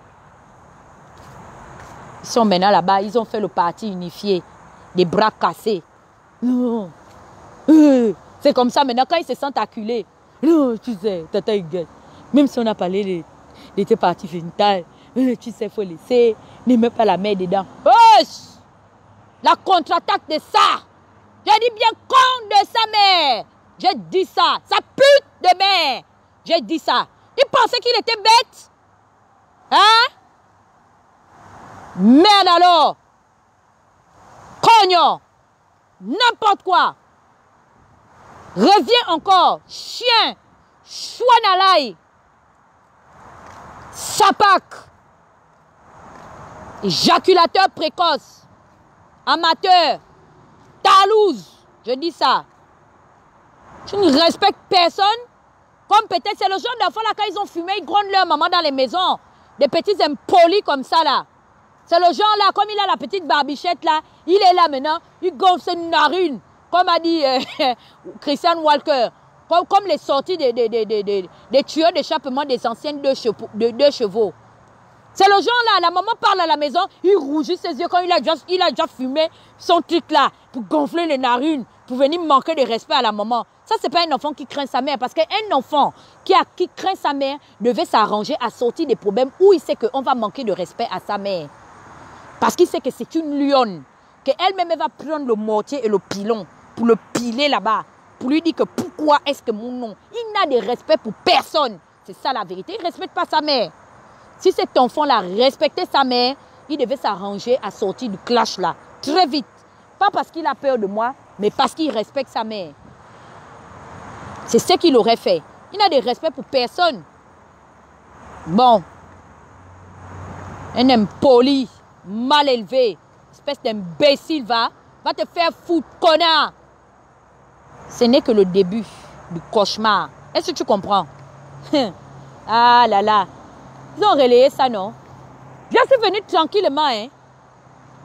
Ils sont maintenant là-bas. Ils ont fait le parti unifié. Des bras cassés. Non. C'est comme ça maintenant quand ils se sentent acculés. Non, tu sais, tata Huguette. Même si on a parlé de tes partis finitales, tu sais, il faut laisser. Ne mets pas la main dedans. La contre-attaque de ça. J'ai dit bien con de sa mère. J'ai dit ça. Sa pute de mère. J'ai dit ça. Il pensait qu'il était bête. Hein? Merde alors. Cognon. N'importe quoi. Reviens encore. Chien. Chouanalaï. Sapak. Éjaculateur précoce. Amateur. Talouse. Je dis ça. Tu ne respectes personne. Comme peut-être, c'est le genre d'enfants là, quand ils ont fumé, ils grondent leur maman dans les maisons. Des petits impolis comme ça là. C'est le genre là, comme il a la petite barbichette là, il est là maintenant, il gonfle ses narines. Comme a dit Christian Walker. Comme les sorties des tueurs d'échappement des anciennes deux chevaux. C'est le genre là, la maman parle à la maison, il rougit ses yeux quand il a déjà fumé son truc là, pour gonfler les narines, pour venir manquer de respect à la maman. Ça, c'est pas un enfant qui craint sa mère. Parce qu'un enfant qui craint sa mère devait s'arranger à sortir des problèmes où il sait qu'on va manquer de respect à sa mère. Parce qu'il sait que c'est une lionne. Qu'elle-même va prendre le mortier et le pilon pour le piler là-bas. Pour lui dire que pourquoi est-ce que mon nom, il n'a de respect pour personne. C'est ça la vérité. Il ne respecte pas sa mère. Si cet enfant-là respectait sa mère, il devait s'arranger à sortir du clash là. Très vite. Pas parce qu'il a peur de moi, mais parce qu'il respecte sa mère. C'est ce qu'il aurait fait. Il n'a de respect pour personne. Bon. Un impoli, mal élevé, espèce d'imbécile va te faire foutre, connard. Ce n'est que le début du cauchemar. Est-ce que tu comprends? Ah là là. Ils ont relayé ça, non? Je suis venu tranquillement, hein.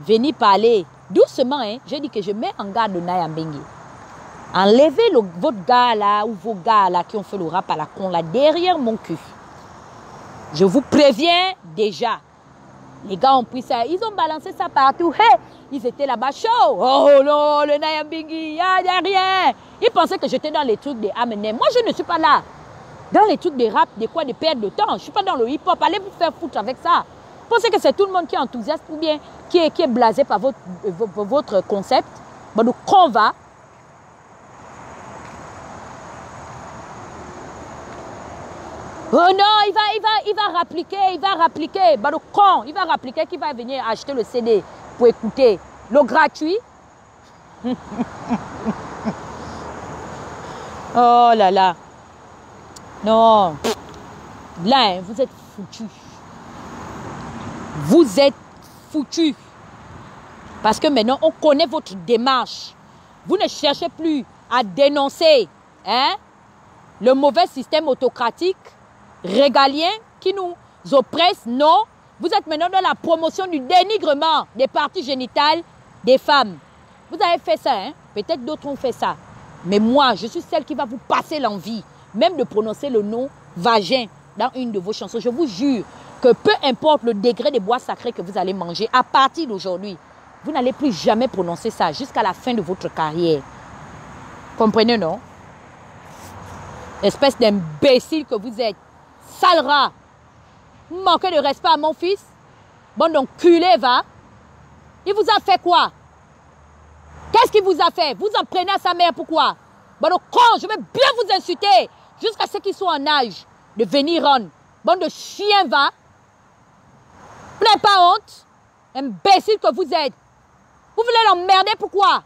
Venir parler doucement, hein. J'ai dit que je mets en garde Naya Mbengue. Enlevez votre gars là ou vos gars là qui ont fait le rap à la con là derrière mon cul. Je vous préviens déjà. Les gars ont pris ça, ils ont balancé ça partout. Hey, ils étaient là-bas chauds. Oh non, le Nyambingi, il n'y a rien. Ils pensaient que j'étais dans les trucs des Amenem. Moi, je ne suis pas là. Dans les trucs des rap, des quoi, des pertes de temps. Je ne suis pas dans le hip-hop. Allez vous faire foutre avec ça. Vous pensez que c'est tout le monde qui est enthousiaste ou bien qui est blasé par votre concept. Bon, donc, quand on va, oh non, il va rappliquer. Bah, le con, il va rappliquer qu'il va venir acheter le CD pour écouter. Le gratuit. Oh là là. Non. Là, vous êtes foutus. Vous êtes foutus. Parce que maintenant, on connaît votre démarche. Vous ne cherchez plus à dénoncer le mauvais système autocratique régalien qui nous oppresse. Non, vous êtes maintenant dans la promotion du dénigrement des parties génitales des femmes. Vous avez fait ça, peut-être d'autres ont fait ça. Mais moi, je suis celle qui va vous passer l'envie, même de prononcer le nom vagin dans une de vos chansons. Je vous jure que peu importe le degré des bois sacrés que vous allez manger, à partir d'aujourd'hui, vous n'allez plus jamais prononcer ça jusqu'à la fin de votre carrière. Comprenez, non? Espèce d'imbécile que vous êtes. Sale rat. Manquez de respect à mon fils. Bon, donc, culé, va. Il vous a fait quoi? Qu'est-ce qu'il vous a fait? Vous en prenez à sa mère, pourquoi? Bon, donc, quand je vais bien vous insulter jusqu'à ce qu'ils soient en âge de venir rendre. Bon, de chien, va. Vous n'avez pas honte? Imbécile que vous êtes. Vous voulez l'emmerder, pourquoi?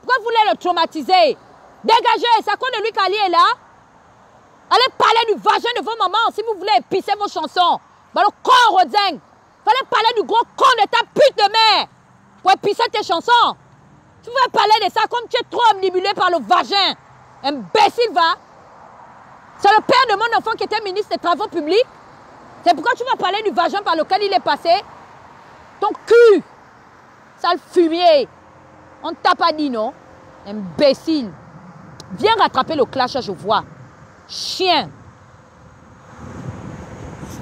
Pourquoi vous voulez le traumatiser? Dégagez, c'est à quoi de lui qu'Ali est là? Allez parler du vagin de vos mamans si vous voulez épicer vos chansons. Bah le con Rodin. Fallait parler du gros con de ta pute de mère pour épicer tes chansons. Tu veux parler de ça comme tu es trop omnibulé par le vagin. Imbécile, va. C'est le père de mon enfant qui était ministre des Travaux publics. C'est pourquoi tu vas parler du vagin par lequel il est passé. Ton cul. Sale fumier. On ne t'a pas dit, non? Imbécile. Viens rattraper le clash, je vois. Chien.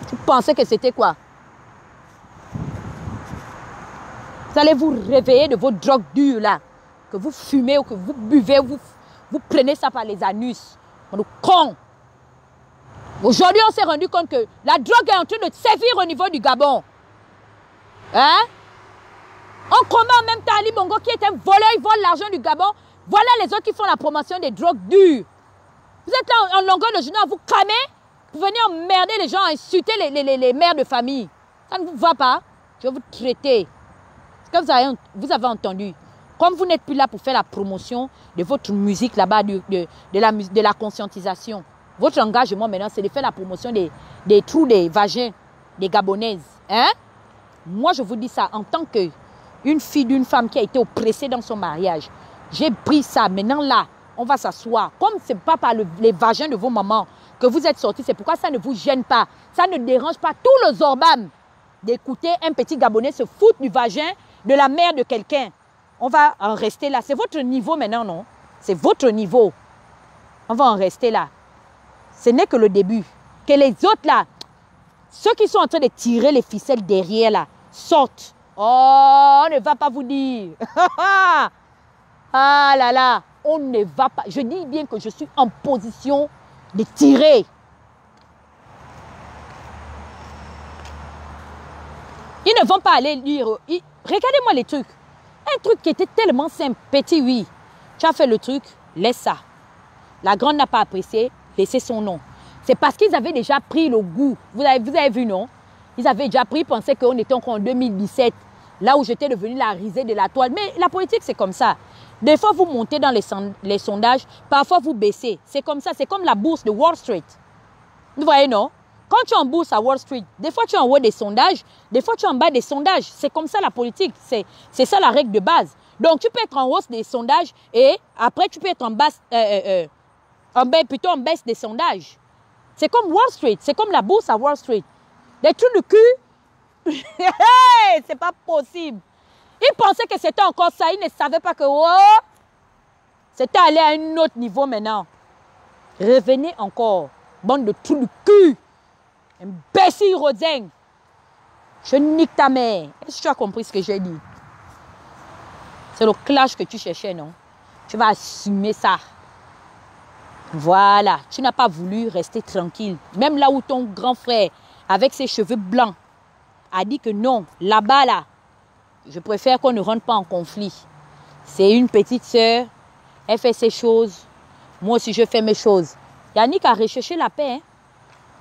Tu pensais que c'était quoi? Vous allez vous réveiller de vos drogues dures là. Que vous fumez ou que vous buvez, vous prenez ça par les anus. On est con. Aujourd'hui, on s'est rendu compte que la drogue est en train de sévir au niveau du Gabon. Hein? On combat en même temps Ali Bongo qui est un voleur, il vole l'argent du Gabon. Voilà les autres qui font la promotion des drogues dures. Vous êtes là en longueur de journée à vous cramer pour venir emmerder les gens, insulter les mères de famille. Ça ne vous va pas. Je vais vous traiter. Ce que vous avez entendu. Comme vous n'êtes plus là pour faire la promotion de votre musique là-bas, de la conscientisation. Votre engagement maintenant, c'est de faire la promotion des trous des vagins des Gabonaises. Hein? Moi, je vous dis ça en tant qu'une fille d'une femme qui a été oppressée dans son mariage. J'ai pris ça. Maintenant là, on va s'asseoir. Comme ce n'est pas par les vagins de vos mamans que vous êtes sortis, c'est pourquoi ça ne vous gêne pas. Ça ne dérange pas tout le Zorbam d'écouter un petit Gabonais se foutre du vagin de la mère de quelqu'un. On va en rester là. C'est votre niveau maintenant, non? C'est votre niveau. On va en rester là. Ce n'est que le début. Que les autres là, ceux qui sont en train de tirer les ficelles derrière là, sortent. Oh, on ne va pas vous dire. Ah là là, on ne va pas. Je dis bien que je suis en position de tirer. Ils ne vont pas aller lire. Regardez-moi les trucs. Un truc qui était tellement simple, petit, oui. Tu as fait le truc, laisse ça. La grande n'a pas apprécié, laissez son nom. C'est parce qu'ils avaient déjà pris le goût. Vous avez vu, non? Ils avaient déjà pris, ils pensaient qu'on était encore en 2017, là où j'étais devenue la risée de la toile. Mais la politique, c'est comme ça. Des fois, vous montez dans les sondages, parfois vous baissez. C'est comme ça, c'est comme la bourse de Wall Street. Vous voyez, non? Quand tu es en bourse à Wall Street, des fois tu es en haut des sondages, des fois tu es en bas des sondages. C'est comme ça la politique, c'est ça la règle de base. Donc tu peux être en hausse des sondages et après tu peux être en baisse des sondages. C'est comme Wall Street, c'est comme la bourse à Wall Street. Des trucs de cul, c'est pas possible. Ils pensaient que c'était encore ça, ils ne savaient pas que c'était allé à un autre niveau maintenant. Revenez encore, bande de trous de cul. Imbécile Rodin. Je nique ta mère. Est-ce que tu as compris ce que j'ai dit? C'est le clash que tu cherchais, non? Tu vas assumer ça. Voilà. Tu n'as pas voulu rester tranquille. Même là où ton grand frère, avec ses cheveux blancs, a dit que non, là-bas, là, je préfère qu'on ne rentre pas en conflit. C'est une petite sœur. Elle fait ses choses. Moi aussi, je fais mes choses. Yannick a recherché la paix. Hein?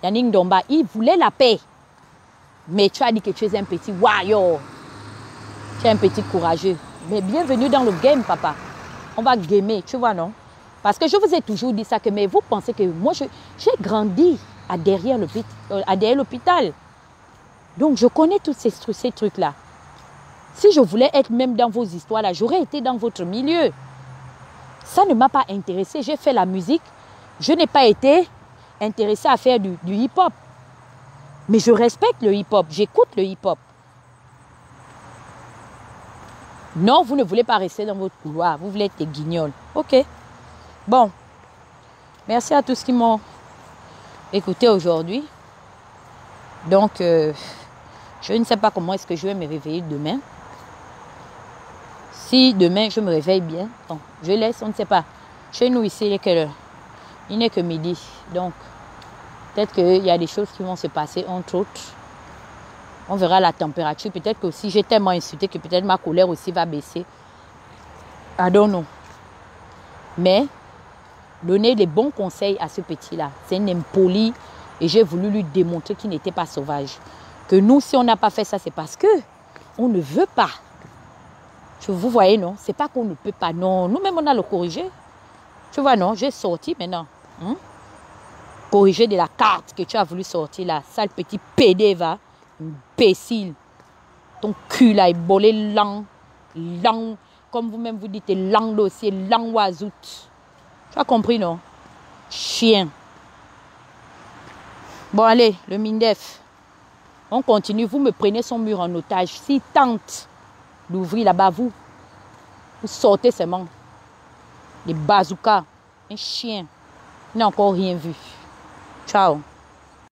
Yannick Ndomba, il voulait la paix. Mais tu as dit que tu es un petit warrior. Tu es un petit courageux. Mais bienvenue dans le game, papa. On va gamer, tu vois, non? Parce que je vous ai toujours dit ça, que mais vous pensez que moi, j'ai grandi derrière l'hôpital. Donc, je connais tous ces trucs-là. Si je voulais être même dans vos histoires-là, j'aurais été dans votre milieu. Ça ne m'a pas intéressé. J'ai fait la musique. Je n'ai pas été intéressée à faire du hip-hop. Mais je respecte le hip-hop. J'écoute le hip-hop. Non, vous ne voulez pas rester dans votre couloir. Vous voulez être des guignols. OK. Bon. Merci à tous qui m'ont écouté aujourd'hui. Donc, je ne sais pas comment est-ce que je vais me réveiller demain. Si demain, je me réveille bien, bon, je laisse, on ne sait pas. Chez nous, ici, il n'est quelle heure? Il n'est que midi. Donc, peut-être qu'il y a des choses qui vont se passer, entre autres. On verra la température. Peut-être que aussi, j'ai tellement insulté que peut-être ma colère aussi va baisser. I don't know. Mais, donner des bons conseils à ce petit-là. C'est un impoli. Et j'ai voulu lui démontrer qu'il n'était pas sauvage. Que nous, si on n'a pas fait ça, c'est parce que on ne veut pas. Vous voyez, non? C'est pas qu'on ne peut pas. Non, nous-mêmes, on a le corrigé. Tu vois, non? J'ai sorti maintenant. Corrigé de la carte que tu as voulu sortir là. Sale petit PD, va. Imbécile. Ton cul là est bolé lang. Lang. Comme vous-même vous dites, lang dossier, lang oisout. Tu as compris, non? Chien. Bon, allez, le MINDEF. On continue. Vous me prenez son mur en otage. S'il tente d'ouvrir là-bas, vous sortez seulement. Les bazookas. Un chien. Il n'a encore rien vu. Ciao.